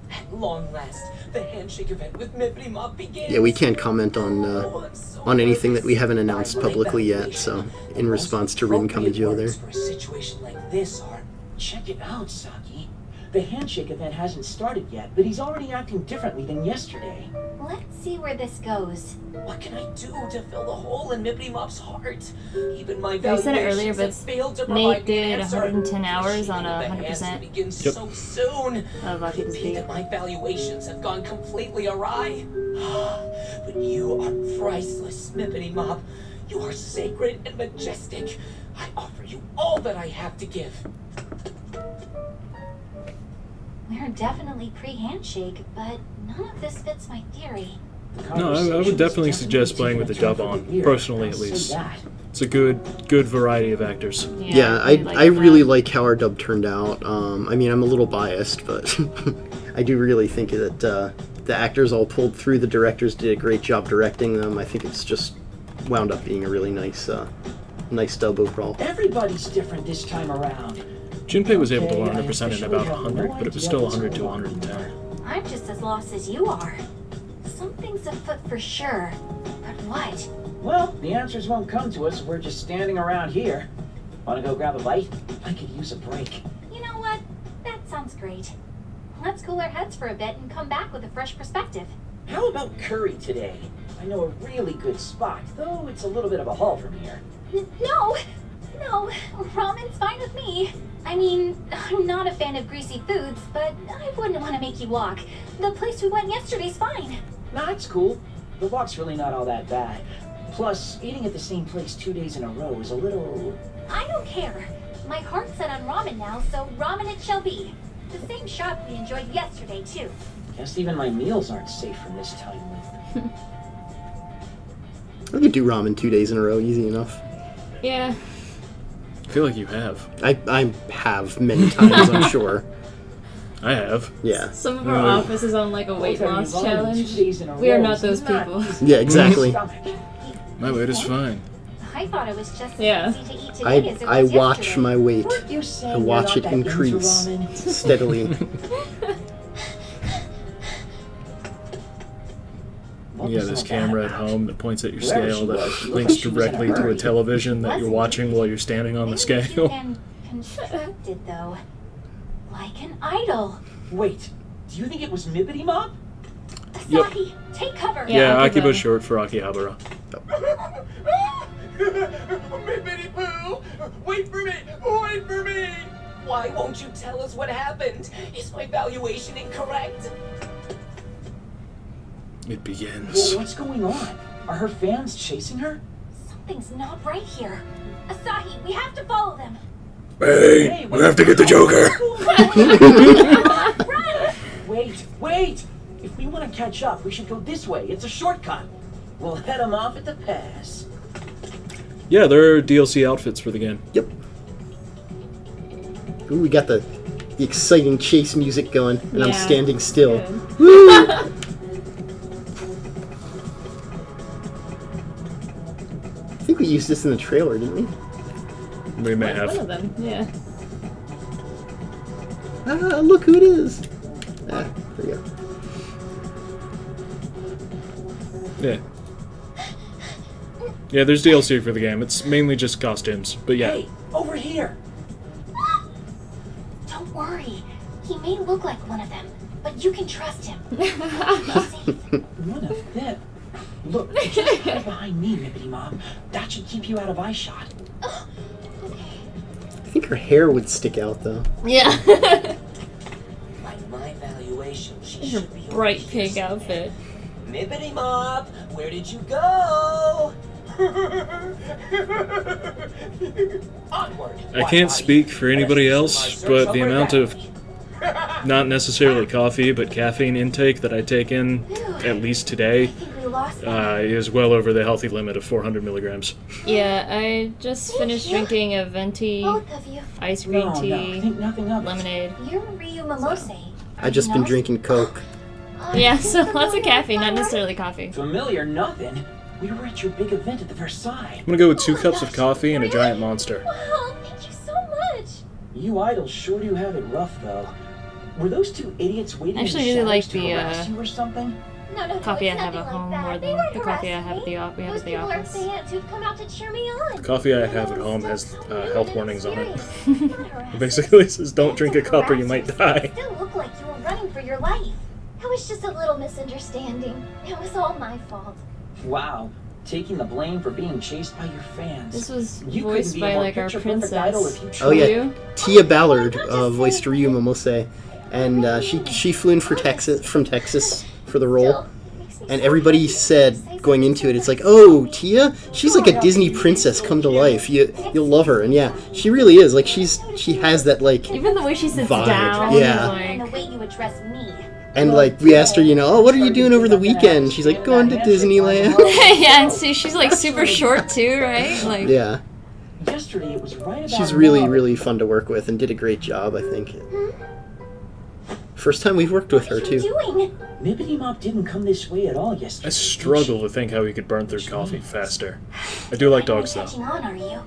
At long last, the handshake event with Mippity Mop begins. Yeah, we can't comment on anything that we haven't announced publicly yet. So, in response to Rin Kamijo there. For a situation like this, check it out, Saki. The handshake event hasn't started yet, but he's already acting differently than yesterday. Let's see where this goes. What can I do to fill the hole in Mippity Mop's heart? Even my I said it earlier, but failed to Nate did 110 hours on a 100% begins so soon. Of Could be that my valuations have gone completely awry. But you are priceless, Mippity Mop. You are sacred and majestic. I offer you all that I have to give. We're definitely pre-handshake, but none of this fits my theory. No, I would definitely suggest playing with the dub on, personally at least. It's a good variety of actors. Yeah, I really like how our dub turned out. I mean, I'm a little biased, but I do really think that the actors all pulled through. The directors did a great job directing them. I think it's just wound up being a really nice dub overall. Everybody's different this time around. Junpei was able to 100% in about 100, but it was still 100 to 110. I'm just as lost as you are. Something's afoot for sure, but what? Well, the answers won't come to us if we're just standing around here. Wanna go grab a bite? I could use a break. You know what? That sounds great. Let's cool our heads for a bit and come back with a fresh perspective. How about curry today? I know a really good spot, though it's a little bit of a haul from here. No, ramen's fine with me. I mean, I'm not a fan of greasy foods, but I wouldn't want to make you walk. The place we went yesterday's fine. Nah, it's cool. The walk's really not all that bad. Plus, eating at the same place 2 days in a row is a little... I don't care. My heart's set on ramen now, so ramen it shall be. The same shop we enjoyed yesterday, too. Guess even my meals aren't safe from this time loop. I could do ramen 2 days in a row, easy enough. Yeah. I feel like you have. I have many times, I'm sure. I have. Yeah. Some of our office is on like a weight loss challenge. We are not those people. Yeah, exactly. My weight is fine. I thought it was just as easy to eat today as it was I watch yesterday. my weight. I watch it increase steadily. You got this camera at home that points at your scale that links directly to a television that you're watching while you're standing on the scale. Constructed though, like an idol. Wait, do you think it was Mippity Mop? Asahi, take cover. Yeah, Akiba's short for Akihabara. Mippity Poo! Wait for me! Wait for me! Why won't you tell us what happened? Is my valuation incorrect? It begins. Well, what's going on? Are her fans chasing her? Something's not right here. Asahi, we have to follow them. Hey, we have to get the Joker. Run! Wait! If we want to catch up, we should go this way. It's a shortcut. We'll head them off at the pass. Yeah, there are DLC outfits for the game. Yep. Ooh, we got the exciting chase music going, and I'm standing still. Woo! I think we used this in the trailer, didn't we? We may have. One of them, yeah. Ah, look who it is! Ah, there we go. Yeah. Yeah, there's DLC for the game. It's mainly just costumes, but yeah. Hey, over here! Don't worry. He may look like one of them, but you can trust him. One of them? Look, just hide behind me, Nippity Mom. That should keep you out of eyeshot. I think her hair would stick out, though. Yeah. By my valuation, she Her should be bright over here pink outfit. Nippity Mop, where did you go? Onward. I can't speak for anybody else, but the amount of not necessarily coffee, but caffeine intake that I take in at least today is well over the healthy limit of 400 milligrams. Yeah, I just finished drinking a venti Both of you. ice green tea, think nothing of it. lemonade. You're Ryu Momose. I just been drinking Coke. Yeah, so lots of caffeine, not necessarily coffee. Familiar nothing. We were at your big event at the Versailles. I'm gonna go with 2 cups of coffee and a giant monster. Wow, thank you so much. You idols sure do have it rough, though. Were those 2 idiots waiting I actually in the really shadows like to the, harass you or something? No, coffee I it's have at nothing home like more that. than They weren't the coffee I have harassing at me. we have Those at the people are office. fans who've come out to cheer me on. The coffee I have at home has health warnings on it. It Basically it says don't drink a cup or you might die. still look like you were running for your life. It was just a little misunderstanding. It was all my fault. Wow. Taking the blame for being chased by your fans. This was You couldn't voiced be a by more like our picture-perfect idol princess. if you Oh, tried. yeah. Tia Ballard voiced Ryu Momose. And she flew in from Texas for the role. And everybody said, going into it, it's like, oh, Tia? She's like a Disney princess come to life. You'll love her. And yeah, she really is. Like, she has that, like, Even the way she sits vibe. down, Yeah. And the like way you address me. And, like, we asked her, you know, oh, what are you doing over the weekend? She's like, going to Disneyland. yeah, and see, she's like super short too, right? Like Yeah. Yesterday it was right about She's really, now. really fun to work with and did a great job, I think. First time we've worked with her, What are you too. doing? Nippity Mop didn't come this way at all yesterday. I struggle to think how we could burn through coffee faster. I do like dogs though. Catching on, are you?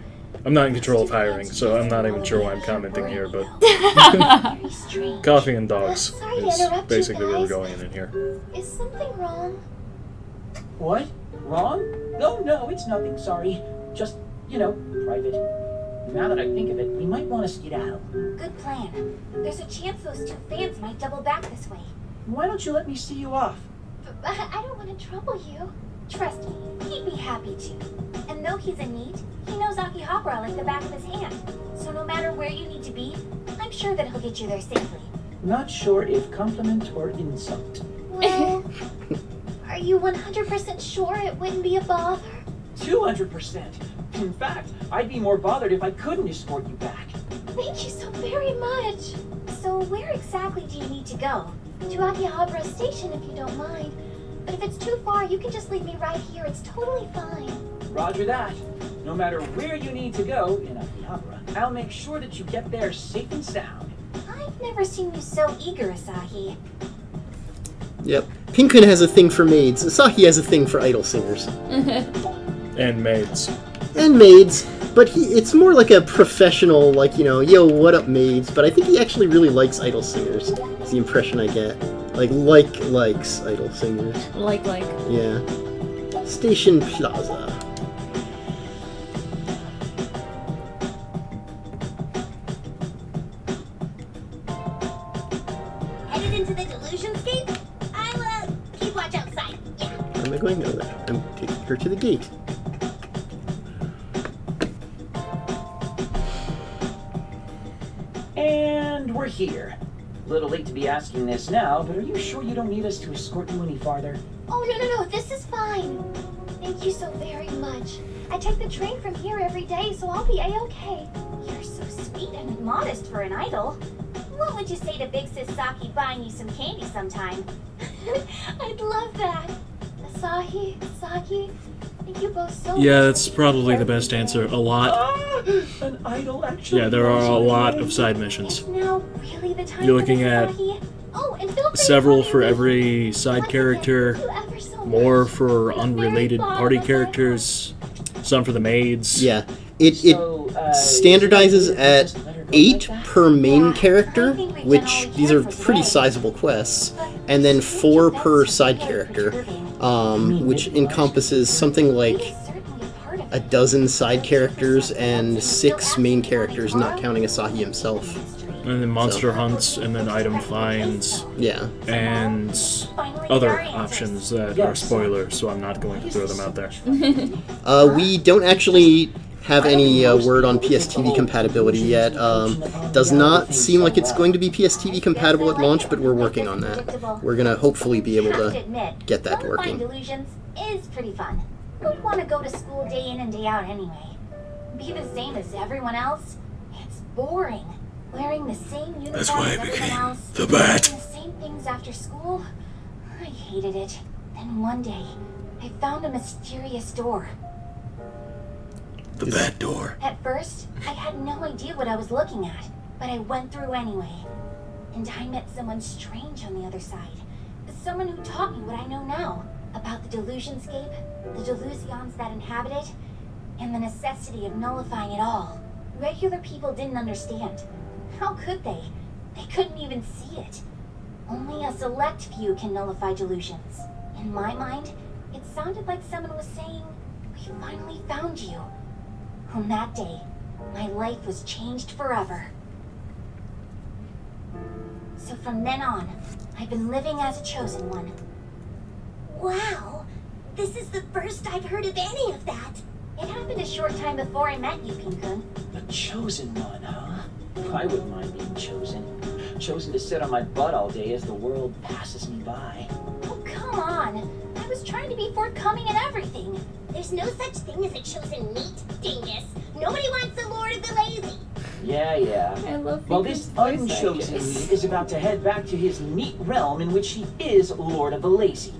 I'm not in control of hiring, so I'm not even sure why I'm commenting here, but Very strange. coffee and dogs Sorry to is interrupt you basically where we're guys. going in here. Is something wrong? What? Wrong? No, it's nothing, sorry. Just, private. Now that I think of it, we might want to skedaddle. Good plan. There's a chance those 2 fans might double back this way. Why don't you let me see you off? But I don't want to trouble you. Trust me, he'd be happy to. And though he's a NEET, he knows Akihabara like the back of his hand. So no matter where you need to be, I'm sure that he'll get you there safely. Not sure if compliment or insult. Well, are you 100% sure it wouldn't be a bother? 200%. In fact, I'd be more bothered if I couldn't escort you back. Thank you so very much. So where exactly do you need to go? To Akihabara Station, if you don't mind. But if it's too far, you can just leave me right here. It's totally fine. Roger that. No matter where you need to go in Akihabara, I'll make sure that you get there safe and sound. I've never seen you so eager, Asahi. Yep. Pinkun has a thing for maids. Asahi has a thing for idol singers. And maids. And maids. But it's more like a professional, like, yo, what up, maids? But I think he actually really likes idol singers. Is the impression I get. Likes idol singers. like. Yeah. Station Plaza. Headed into the delusion scape? I'll, keep watch outside. Yeah. Where am I going over there? I'm taking her to the gate. And we're here. Little late to be asking this now, but are you sure you don't need us to escort you any farther? Oh, no, this is fine. Thank you so very much. I take the train from here every day, so I'll be a-okay. You're so sweet and modest for an idol. What would you say to Big Sis Saki buying you some candy sometime? I'd love that. Asahi, Saki, thank you both so much. Yeah, that's probably the best answer. A lot. An idol actually. Yeah, there are a knows lot your of side missions. Is now really the time You're for looking this, at Asahi? Oh, and feel free to several call me for Ruth. every side Once character, again, thank you ever so more much. for It's very unrelated fond party of my characters, some for the maids. Yeah. It So, standardizes at 8 per main character, I think we've done all which we these can are for pretty today. sizable quests. and then 4 per side character, which encompasses something like a dozen side characters and 6 main characters, not counting Asahi himself. And then monster hunts, and then item finds, Yeah. and other options that are spoilers, so I'm not going to throw them out there. We don't actually have any word on PSTV compatibility yet. Does not seem like it's going to be PSTV compatible at launch, but we're working on that. We're gonna hopefully be able to get that working. Delusions is pretty fun. Who'd want to go to school day in and day out anyway? Be the same as everyone else? It's boring. Wearing the same uniform as everyone else. the Bat. Doing the same things after school. I hated it. Then one day, I found a mysterious door. The Bat door. At first, I had no idea what I was looking at, but I went through anyway. And I met someone strange on the other side. Someone who taught me what I know now about the delusion scape, the delusions that inhabit it, and the necessity of nullifying it all. Regular people didn't understand. How could they? They couldn't even see it. Only a select few can nullify delusions. In my mind, it sounded like someone was saying, "We finally found you." On that day, my life was changed forever. So from then on, I've been living as a chosen one. Wow, this is the first I've heard of any of that. It happened a short time before I met you, Pin-kun. The chosen one, huh? I wouldn't mind being chosen. Chosen to sit on my butt all day as the world passes me by. Oh, come on. I was trying to be forthcoming in everything. There's no such thing as a chosen NEET, dingus. Nobody wants the Lord of the Lazy. Yeah. I love Well, this unchosen NEET is about to head back to his NEET realm in which he is Lord of the Lazy.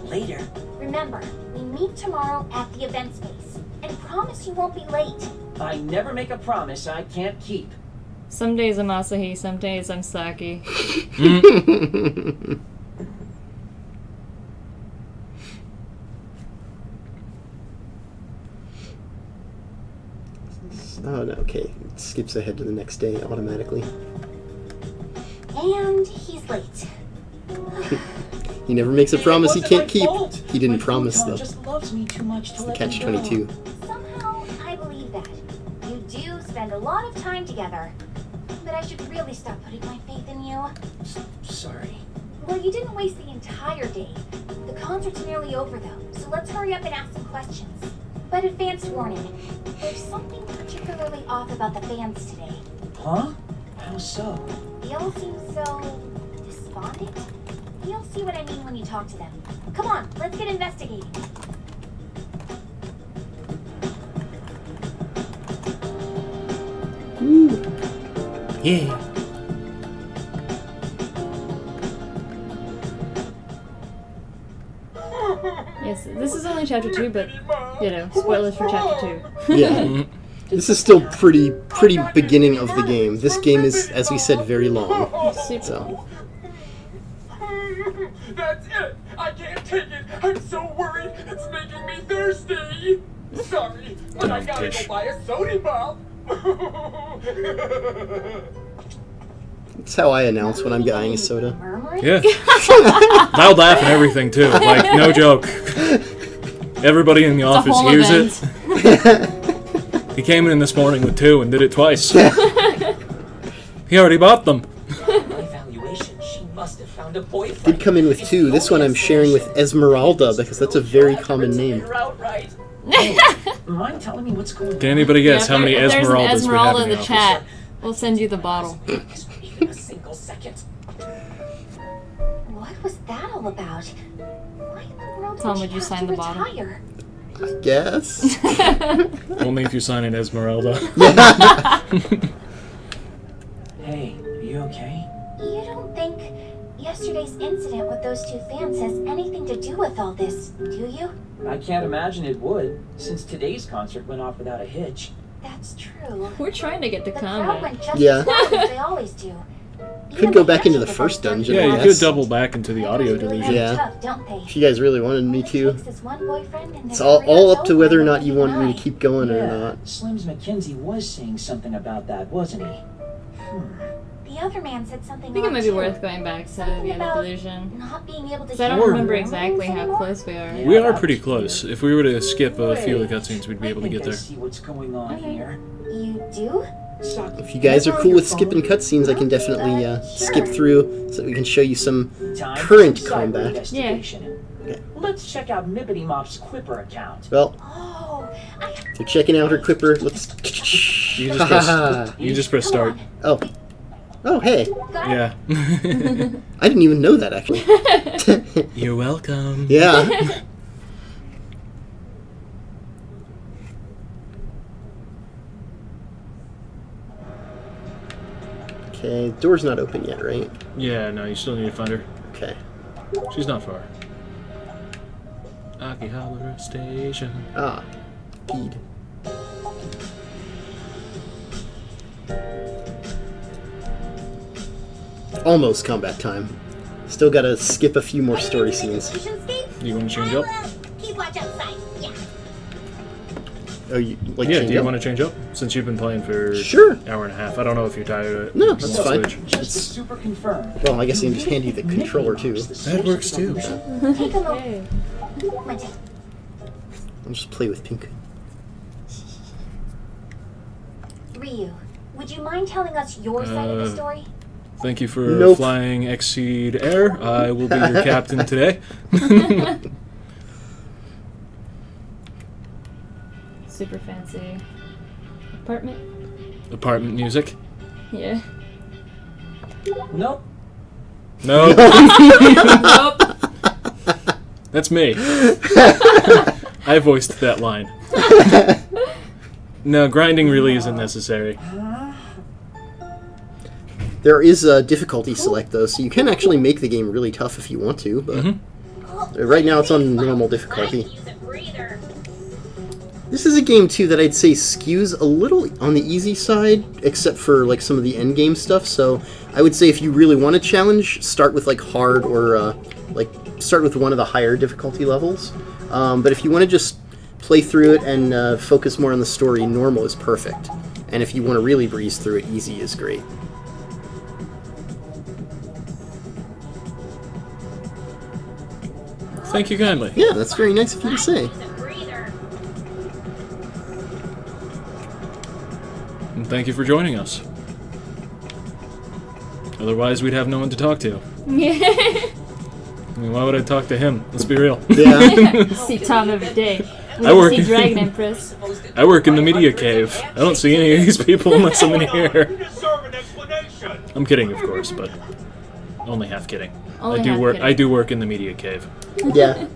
Later. Remember, we meet tomorrow at the event space. And promise you won't be late. I never make a promise I can't keep. Some days I'm Asahi, some days I'm Saki. Oh, no, okay. It skips ahead to the next day automatically. And he's late. He never makes a promise he can't keep. Fault. He didn't My promise, futon though. just loves me too much to It's the let me catch-22. go. Somehow, I believe that. You do spend a lot of time together. But I should really stop putting my faith in you. Sorry. Well, you didn't waste the entire day. The concert's nearly over, though, so let's hurry up and ask some questions. But advance warning, there's something particularly off about the fans today. Huh? How so? They all seem so despondent. You'll see what I mean when you talk to them. Come on, let's get investigating. Yeah. Yes, this is only chapter 2, but, you know, spoilers for chapter 2. Yeah. This is still pretty beginning of the game. This game is, as we said, very long. So. That's it! I can't take it! I'm so worried! It's making me thirsty! Sorry, but I gotta go buy a soda pop! That's how I announce when I'm buying a soda. Yeah. Loud laugh and everything, too. Like, no joke. Everybody in the office whole hears event. it. He came in this morning with 2 and did it twice. He already bought them. My evaluation, she must have found a boyfriend. Did come in with 2. This one I'm sharing with Esmeralda because that's a very common name. Outright. Mind telling me what's going on? Can anybody guess how many If there's an Esmeraldas we have Esmeralda in the office? chat, we'll send you the bottle. Even a single second. What was that all about? Why in the world Tom, would would you have sign to the bottle? retire? I guess. Only if you sign an Esmeralda. Hey, are you okay? You don't think yesterday's incident with those 2 fans has anything to do with all this, do you? I can't imagine it would, since today's concert went off without a hitch. That's true. We're trying to get to The crowd combat. went just Yeah. as loud as they always do. Could go back into the first dungeon, Yeah, I you guess. could double back into the audio Really delusion. Yeah. tough, don't they? If you guys really wanted me to. Takes this one boyfriend and It's their all career's up to over whether or and not you keep want an me eye. to keep going or Yeah, not. Slims McKenzie was saying something about that, wasn't he? The the other man said something. I think it might be too. worth going back to the Something other about delusion. not being able to. So I don't hear remember rumors exactly how anymore? close we are. Yeah, We are that pretty was close. weird. If we were to skip a few of the Wait, cutscenes, we'd be I able to think get I there. see what's going on Okay. here. You do? Saki, If you guys are remember cool your with phone? skipping cutscenes, I can definitely skip through so that we can show you some Time current for cyber combat. investigation. Okay. Let's check out Mippity Mop's Quipper account. Well, Oh, so checking out her Quipper. Let's. You just press, you just press start. Oh. Oh, hey. got it. Yeah. I didn't even know that, actually. You're welcome. Yeah. Okay, door's not open yet, right? Yeah, no, you still need to find her. Okay. She's not far. Akihabara Station. Ah. Feed. Almost combat time. Still gotta skip a few more story scenes. You want to change up? Keep watch outside. Yeah. Oh, you like Yeah, change do you up? want to change up? Since you've been playing for Sure. an hour and a half. I don't know if you're tired of it. No, You that's wanna fine. switch? Just to super confirm. Well, I guess I can just hand you the controller too. That works too. Take a look. Okay. Went it. I'll just play with Pink. Ryu, would you mind telling us your side of the story? Thank you for Nope. flying Xseed Air. I will be your captain today. Super fancy apartment. Apartment music. Yeah. Nope. No. Nope. That's me. I voiced that line. No, grinding really isn't necessary. There is a difficulty select though, so you can actually make the game really tough if you want to, but right now it's on normal difficulty. Use a breather. This is a game too that I'd say skews a little on the easy side, except for like some of the end game stuff. So I would say if you really want a challenge, start with like hard or like start with one of the higher difficulty levels. But if you want to just play through it and focus more on the story, normal is perfect. And if you want to really breeze through it, easy is great. Thank you kindly. Yeah, that's very nice of you to say. Use a breather. And thank you for joining us. Otherwise, we'd have no one to talk to. Yeah. I mean, why would I talk to him? Let's be real. Yeah. See Tom every day. We I don't work- see Dragon Empress. I work in the media cave. I don't see any of these people unless I'm in You here. deserve an explanation. I'm kidding, of course, but only half kidding. Only I do half work. kidding. I do work in the media cave. Yeah.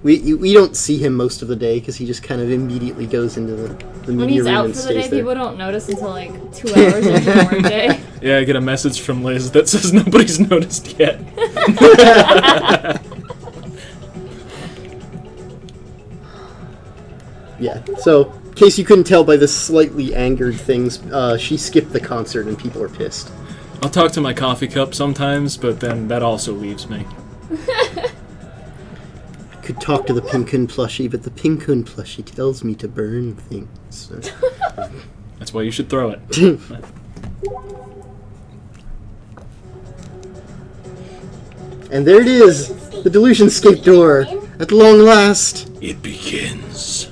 We don't see him most of the day because he just kind of immediately goes into the When media he's room out and for the day, stays there. people don't notice until like 2 hours into the workday. Yeah, I get a message from Liz that says nobody's noticed yet. Yeah. So, in case you couldn't tell by the slightly angered things, she skipped the concert and people are pissed. I'll talk to my coffee cup sometimes, but then that also leaves me. I could talk to the Pinkun plushie, but the Pinkun plushie tells me to burn things. That's why you should throw it. And there it is! The delusion scape door! At long last! It begins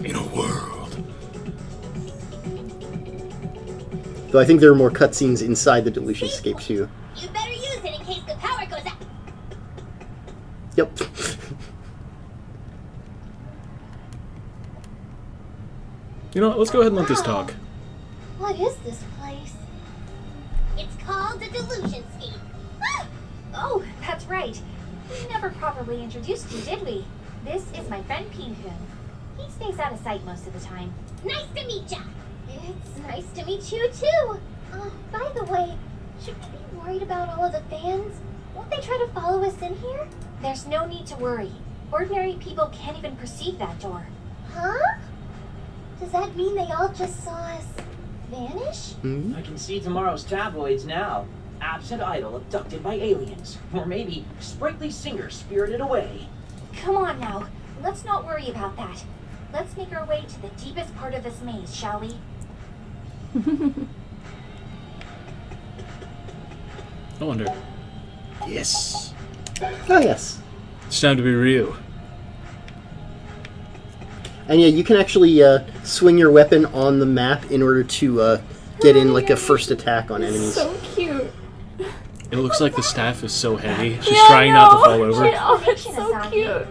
in a world. Though I think there are more cutscenes inside the delusion scape too. You better use it in case the power goes out. Yep. You know what? Let's go ahead and let this talk. What is this place? It's called the Delusion Scape. Oh, that's right. We never properly introduced you, did we? This is my friend Pinkun. He stays out of sight most of the time. Nice to meet ya. It's nice to meet you too. By the way, should we be worried about all of the fans? Won't they try to follow us in here? There's no need to worry. Ordinary people can't even perceive that door. Huh? Does that mean they all just saw us vanish? Hmm? I can see tomorrow's tabloids now. Absent idol abducted by aliens. Or maybe sprightly singer spirited away. Come on now. Let's not worry about that. Let's make our way to the deepest part of this maze, shall we? I wonder. Yes. Oh, yes. It's time to be Ryu. And yeah, you can actually swing your weapon on the map in order to get in like a first attack on enemies. So cute. It looks like the staff is so heavy. She's trying not to fall over. Oh, it's so cute.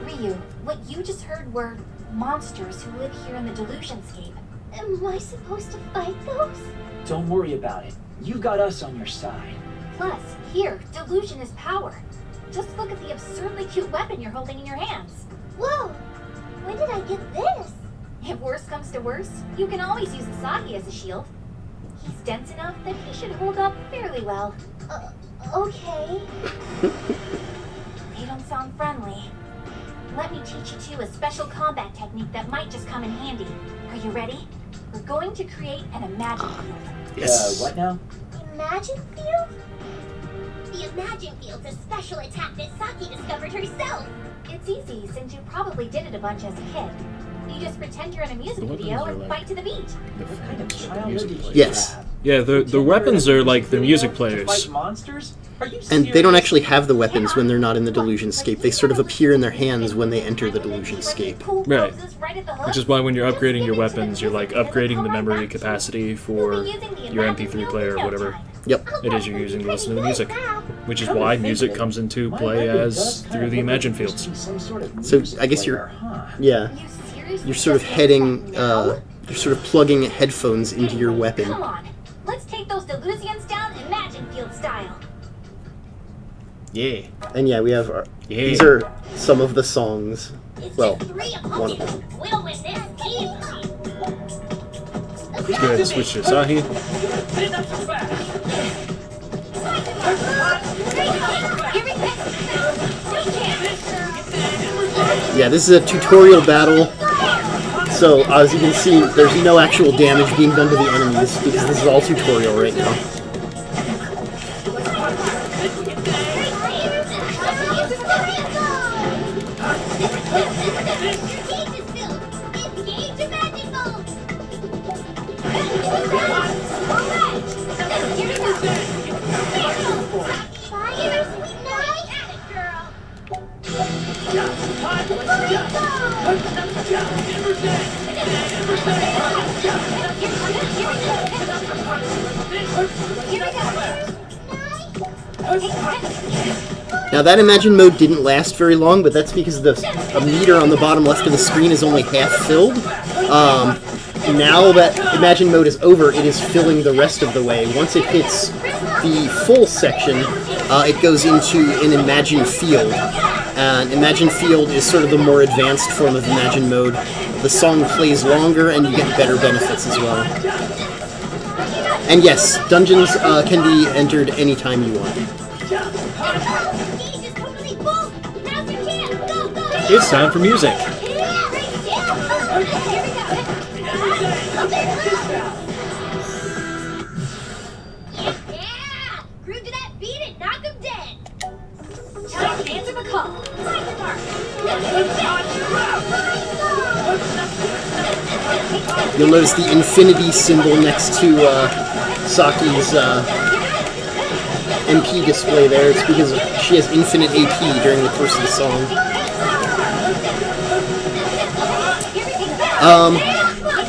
Ryu, what you just heard were monsters who live here in the delusionscape. Am I supposed to fight those? Don't worry about it. You've got us on your side. Plus, here, delusion is power. Just look at the absurdly cute weapon you're holding in your hands. Whoa! When did I get this? If worse comes to worse, you can always use Asahi as a shield. He's dense enough that he should hold up fairly well. Okay. They don't sound friendly. Let me teach you two a special combat technique that might just come in handy. Are you ready? We're going to create an imagine field. Yes. What now? Imagine field? The Imagine Field's a special attack that Saki discovered herself. It's easy, since you probably did it a bunch as a kid. You just pretend you're in a music The weapons video are and like- fight to the beat. What kind of child Music did you players. Yes. have? Yeah, the weapons are like the music To players. fight monsters? Are you And they don't serious? actually have the weapons when they're not in the delusionscape. They sort of appear in their hands when they enter the delusionscape. Right. Which is why when you're upgrading your weapons, you're like upgrading the memory capacity for your MP3 player or whatever Yep. it is you're using to listen to the music. Which is why music comes into play as through the Imagine fields. So I guess you're, yeah, You seriously you're sort of just heading, think so? you're sort of plugging headphones into your weapon. Come on, let's take those delusions down Imagine Field style. Yeah. And yeah, we have our, Yeah. these are some of the songs. It's Well, just 3 one of opponents. them. We'll win this easily. Let's go ahead and switch to Asahi. Yeah, this is a tutorial battle. So as you can see, there's no actual damage being done to the enemies because this is all tutorial right now. Now that Imagine mode didn't last very long, but that's because the meter on the bottom left of the screen is only half filled. Now that Imagine mode is over, it is filling the rest of the way. Once it hits the full section, it goes into an Imagine field. And Imagine field is sort of the more advanced form of Imagine mode. The song plays longer and you get better benefits as well. And yes, dungeons can be entered anytime you want. It's time for music. Yeah! Groove to that beat and knock him dead! Time to answer the call! Find the mark! You'll notice the infinity symbol next to Saki's MP display there. It's because she has infinite AP during the course of the song.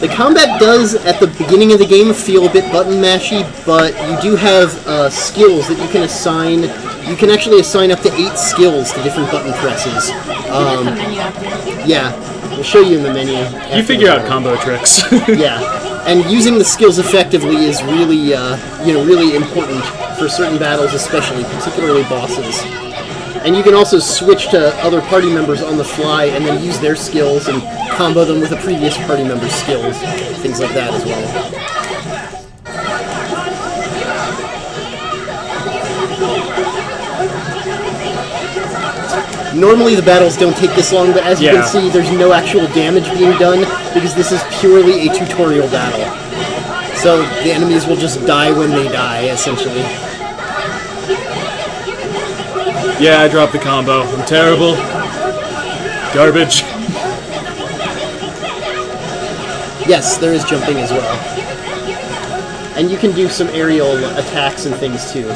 The combat does, at the beginning of the game, feel a bit button-mashy, but you do have skills that you can assign. You can actually assign up to 8 skills to different button presses. Yeah, we'll show you in the menu. You figure out combo tricks. Yeah, and using the skills effectively is really, really important for certain battles, especially, particularly bosses. And you can also switch to other party members on the fly and then use their skills and combo them with a previous party member's skills. Things like that as well. Normally the battles don't take this long, but as you can see, there's no actual damage being done because this is purely a tutorial battle. So the enemies will just die when they die, essentially. Yeah, I dropped the combo. I'm terrible. Garbage. Yes, there is jumping as well. And you can do some aerial attacks and things too.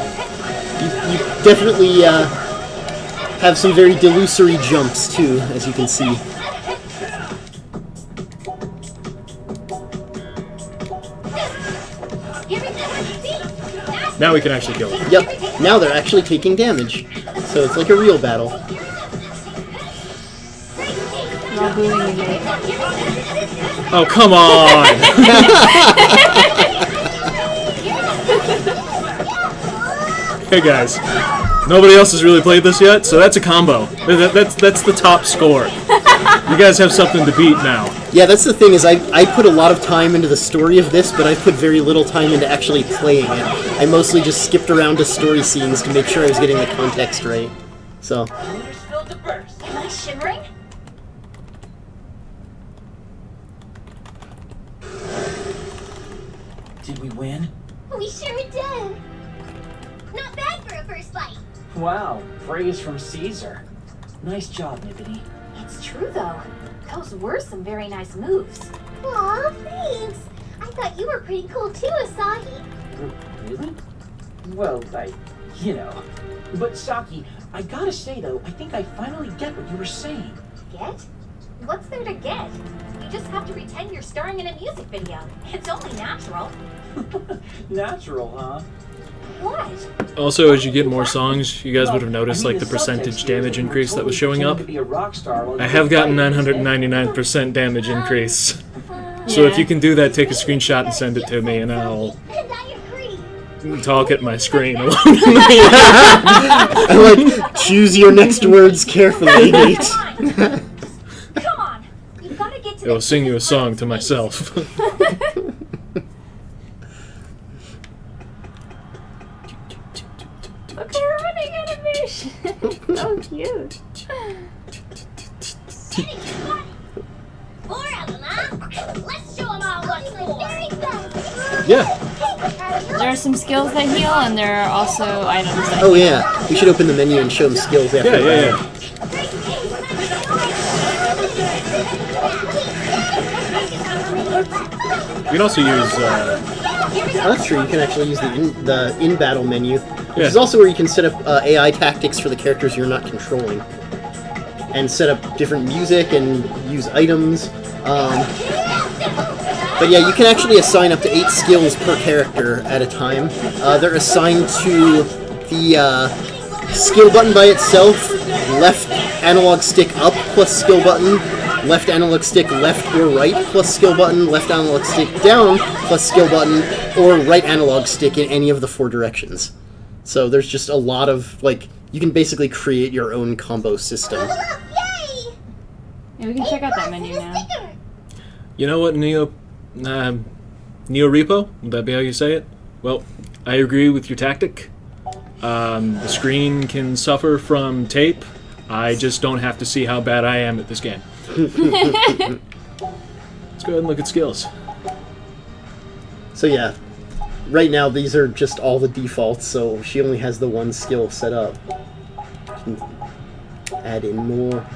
You definitely have some very delusory jumps too, as you can see. Now we can actually kill them. Yep. Now they're actually taking damage, so it's like a real battle. Not booing me, mate. Oh, come on! Hey guys, nobody else has really played this yet, so that's a combo. That's the top score. You guys have something to beat now. Yeah, that's the thing, is I put a lot of time into the story of this, but I put very little time into actually playing it. I mostly just skipped around to story scenes to make sure I was getting the context right. So. Am I shimmering? Did we win? We sure did. Not bad for a first fight. Wow, praise from Caesar. Nice job, Nippity. It's true, though. Those were some very nice moves. Aw, thanks. I thought you were pretty cool too, Asahi. Really? Well, you know. But Saki, I gotta say though, I think I finally get what you were saying. Get? What's there to get? You just have to pretend you're starring in a music video. It's only natural. Natural, huh? What? Also, as you get more songs, you guys would have noticed like the percentage damage increase that was showing up. I have gotten 999% damage increase. So if you can do that, take a screenshot and send it to me, and I'll talk at my screen. I like, choose your next words carefully, mate. Come on. You gotta get to It'll sing you a song to myself. Look, they're running animation. So cute. Four of them, huh? Let's show them all what's for. Yeah. There are some skills that heal, and there are also items that Oh heal. yeah, we should open the menu and show them skills after that. Yeah. You can also use. Oh, that's true. You can actually use the in-battle menu, which is also where you can set up AI tactics for the characters you're not controlling, and set up different music and use items. But yeah, you can actually assign up to 8 skills per character at a time. They're assigned to the skill button by itself, left analog stick up plus skill button, left analog stick left or right plus skill button, left analog stick down plus skill button, or right analog stick in any of the 4 directions. So there's just a lot of, like, you can basically create your own combo system. Yay! Yeah, we can check out that menu now. You know what, Neo Repo? Would that be how you say it? Well, I agree with your tactic. The screen can suffer from tape. I just don't have to see how bad I am at this game. Let's go ahead and look at skills. So yeah, right now these are just all the defaults, so she only has the 1 skill set up. You can add in more.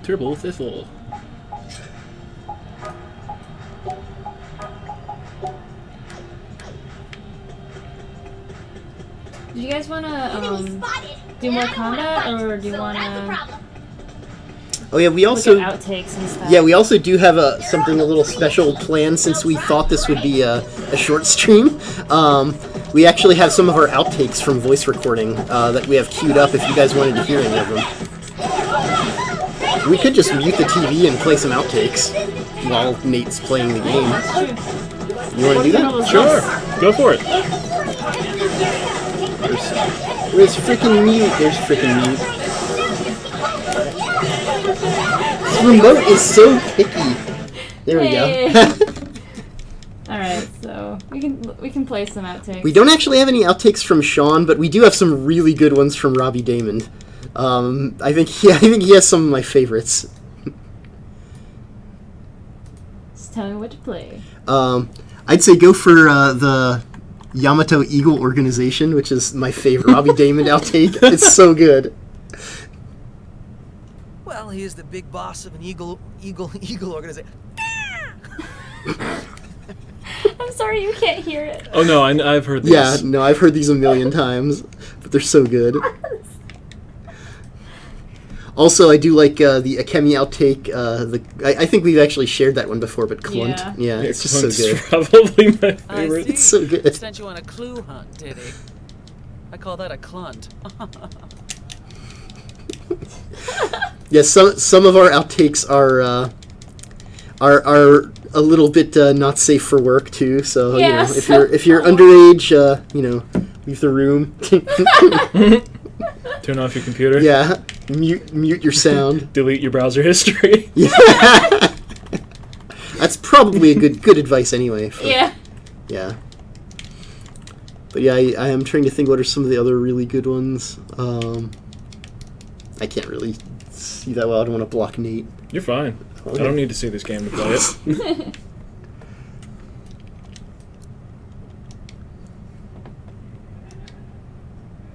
Triple Thiffle. Do you guys want to do more combat, or do you want to Oh yeah, we also look at outtakes and stuff? Yeah, we also do have something a little special planned since we thought this would be a short stream. We actually have some of our outtakes from voice recording that we have queued up if you guys wanted to hear any of them. We could just mute the TV and play some outtakes while Nate's playing the game. You want to do that? Sure, go for it. Where's freaking mute? There's freaking mute. This remote is so picky. There we go. Alright, so we can play some outtakes. We don't actually have any outtakes from Sean, but we do have some really good ones from Robbie Damon. I think he has some of my favorites. Just tell me what to play. I'd say go for the Yamato Eagle Organization, which is my favorite Robbie Damon outtake. It's so good. Well, he is the big boss of an eagle organization. I'm sorry you can't hear it. Oh no, I've heard these. Yeah, no, I've heard these a million times, but they're so good. Also, I do like the Akemi outtake. I think we've actually shared that one before, but Clunt. Yeah, it's just so good. Probably my favorite. It's so good. Sent you on a clue hunt, did he? I call that a clunt. Yeah, some of our outtakes are a little bit not safe for work too. So you know, if you're underage, you know, leave the room. Turn off your computer. Yeah, mute your sound. Delete your browser history. Yeah, that's probably a good advice anyway. Yeah. Yeah. But yeah, I am trying to think what are some of the other really good ones. I can't really see that well. I don't want to block Nate. You're fine. Okay. I don't need to see this game to play it.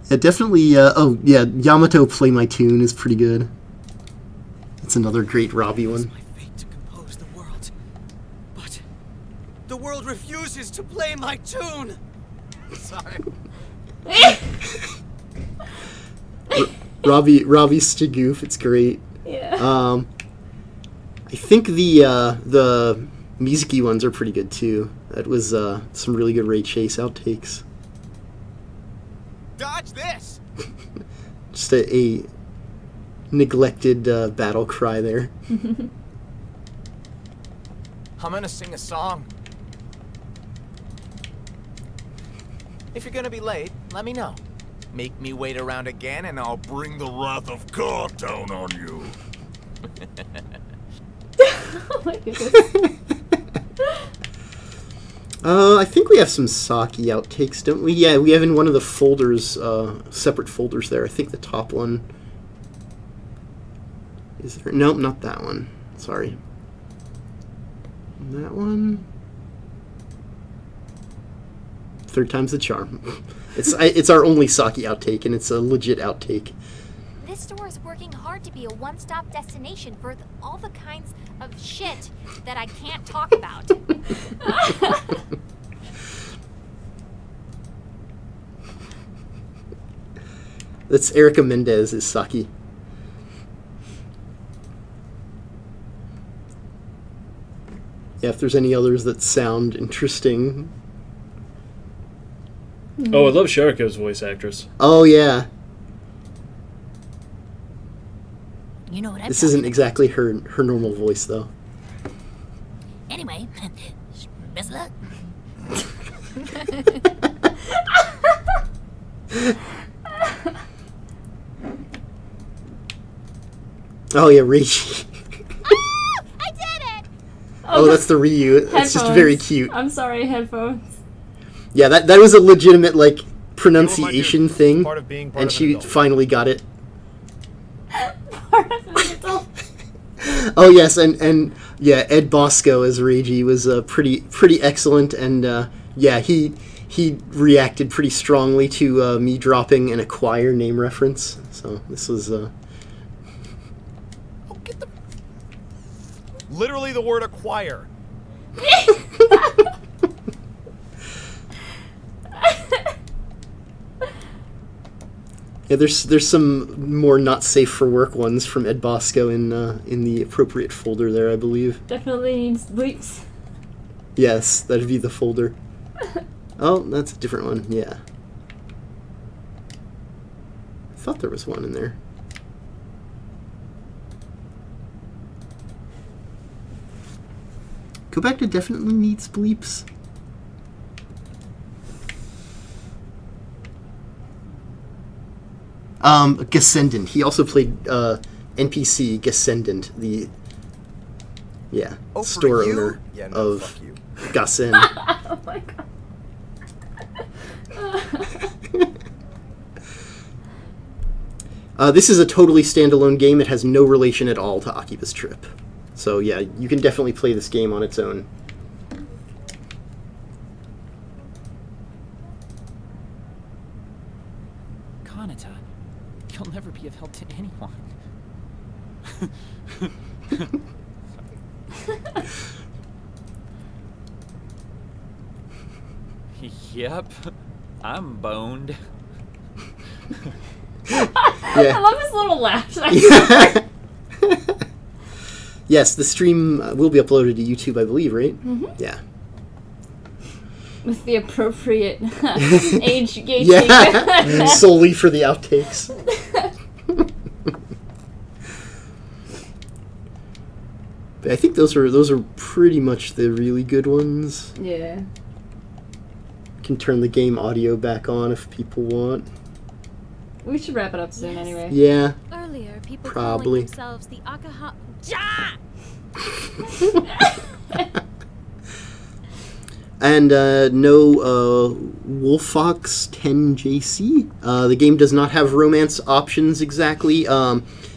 Yeah, definitely. Oh yeah, Yamato Play My Tune is pretty good. It's another great Robbie one. My fate to compose the world, but the world refuses to play my tune. Sorry. Robbie Stigoof, it's great. Yeah. I think the Mizuki ones are pretty good too. That was some really good Ray Chase outtakes. Dodge this. Just a neglected battle cry there. I'm gonna sing a song. If you're gonna be late, let me know. Make me wait around again and I'll bring the wrath of God down on you. Oh my goodness. I think we have some Saki outtakes, don't we? Yeah, we have in one of the folders, separate folders there. I think the top one. Is there? Nope, not that one. Sorry. That one. Third time's the charm. It's our only Saki outtake, and it's a legit outtake. This store is working hard to be a one-stop destination for all the kinds of shit that I can't talk about. That's Erica Mendez is Saki. Yeah, if there's any others that sound interesting. Oh, I love Sheriko's voice actress. Oh, yeah. You know what This isn't exactly her normal voice, though. Anyway, best luck. Oh, yeah, Reishi. I did it! Oh, that's the Ryu. It's just very cute. I'm sorry, headphones. Yeah, that was a legitimate, like, pronunciation thing, and she finally got it. Oh, yes, and yeah, Ed Bosco as Reiji was pretty excellent, and yeah, he reacted pretty strongly to me dropping an Acquire name reference, so this was... Literally the word acquire. Yeah, there's some more not safe for work ones from Ed Bosco in the appropriate folder there, I believe. Definitely needs bleeps. Yes, that'd be the folder. Oh, that's a different one. Yeah, I thought there was one in there. Go back to definitely needs bleeps. Gescendant. He also played NPC Gescendant, the store owner of Gassen. Oh my god. This is a totally standalone game. It has no relation at all to Akiba's Trip. So yeah, you can definitely play this game on its own. Kanata, you'll never be of help to anyone. Yep, I'm boned. I love his little laugh. Yes, the stream will be uploaded to YouTube, I believe, right? Mm-hmm. Yeah. With the appropriate age gauging. Yeah, solely for the outtakes. But I think those are pretty much the really good ones. Yeah. Can turn the game audio back on if people want. We should wrap it up soon anyway. Yeah. Earlier, people probably calling themselves the Akihabara. And no Wolffox 10JC. The game does not have romance options exactly.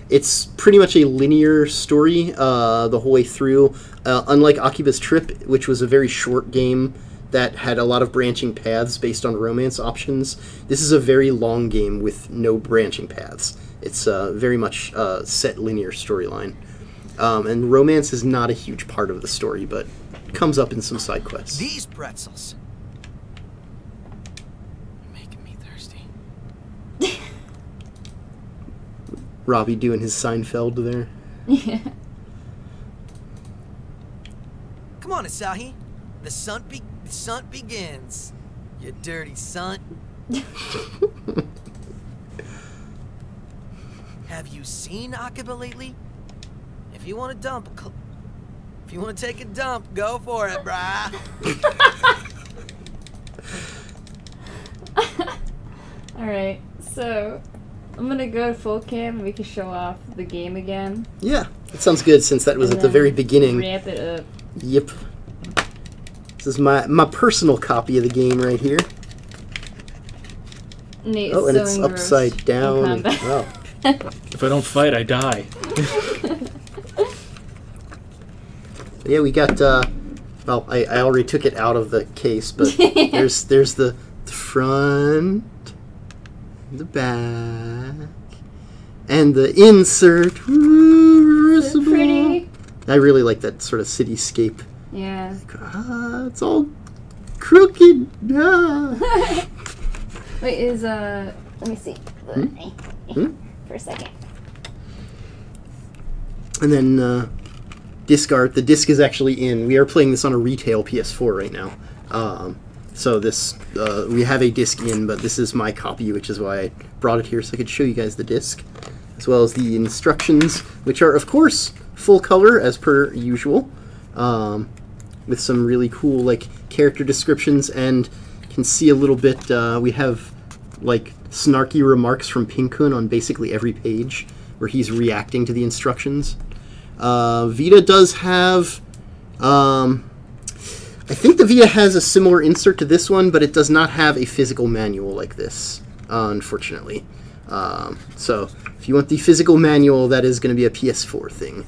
It's pretty much a linear story the whole way through. Unlike Akiba'S Trip, which was a very short game that had a lot of branching paths based on romance options, this is a very long game with no branching paths. It's very much set linear storyline. And romance is not a huge part of the story, but comes up in some side quests. These pretzels. Making me thirsty. Robbie doing his Seinfeld there. Yeah. Come on, Asahi. The sun begins. You dirty son. Have you seen Akiba lately? If you want to if you want to take a dump, go for it, brah. Alright, so I'm gonna go to full cam and we can show off the game again. Yeah, that sounds good since that was And at the very beginning. Wrap it up. Yep. This is my personal copy of the game right here. Nate oh, and it's sewing upside roast down. in combat. Oh. If I don't fight, I die. Yeah, we got. Well, I already took it out of the case, but there's the front, the back, and the insert. Ooh, So pretty. I really like that sort of cityscape. Yeah. It's all crooked. Ah. Wait, is let me see. For a second. And then disc art. The disc is actually in. We are playing this on a retail PS4 right now. So this we have a disc in, but this is my copy, which is why I brought it here so I could show you guys the disc, as well as the instructions, which are of course full color as per usual, with some really cool like character descriptions, and you can see a little bit. We have like snarky remarks from Pink-kun on basically every page where he's reacting to the instructions. Vita does have, I think the Vita has a similar insert to this one, but it does not have a physical manual like this, unfortunately. So if you want the physical manual, that is going to be a PS4 thing.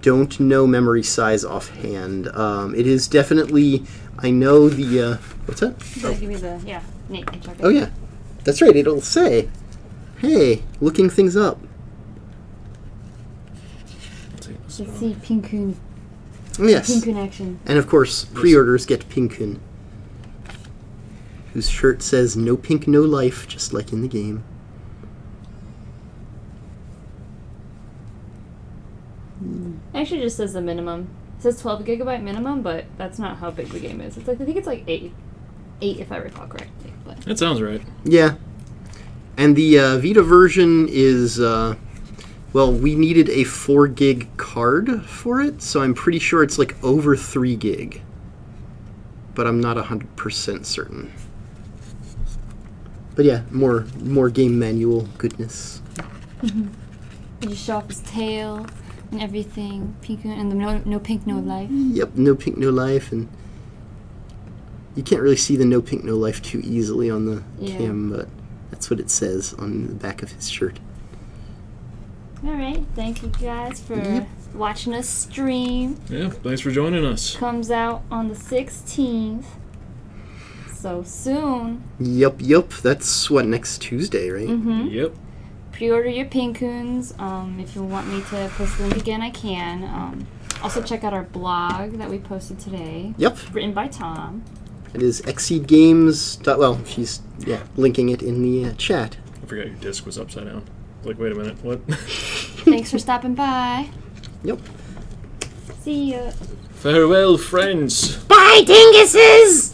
Don't know memory size offhand. It is definitely, I know the, what's that? Give me the, yeah, Nate. Oh yeah, that's right, it'll say, hey, looking things up. Let's see Pink-kun. Yes. Pink-kun action. And of course, pre-orders get Pink-kun, whose shirt says "No pink, no life," just like in the game. Actually, just says the minimum. It says 12 gigabyte minimum, but that's not how big the game is. It's like I think it's like 8 if I recall correctly. But that sounds right. Yeah, and the Vita version is. Well, we needed a 4 gig card for it, so I'm pretty sure it's like over 3 gig. But I'm not 100% certain. But yeah, more game manual goodness. You just show off his tail and everything. Pink-kun and the no pink, no life. Yep, no pink, no life, and you can't really see the no pink, no life too easily on the cam, but that's what it says on the back of his shirt. Alright, thank you guys for watching us stream. Yeah, thanks for joining us. Comes out on the 16th. So soon. Yep. That's what, next Tuesday, right? Mm-hmm. Yep. Pre-order your Pink-kuns. If you want me to post the link again, I can. Also check out our blog that we posted today. Yep. Written by Tom. It is Xseed Games. Well, she's linking it in the chat. I forgot your disc was upside down. Like, wait a minute, what? Thanks for stopping by. Yep. See ya. Farewell, friends. Bye, dinguses!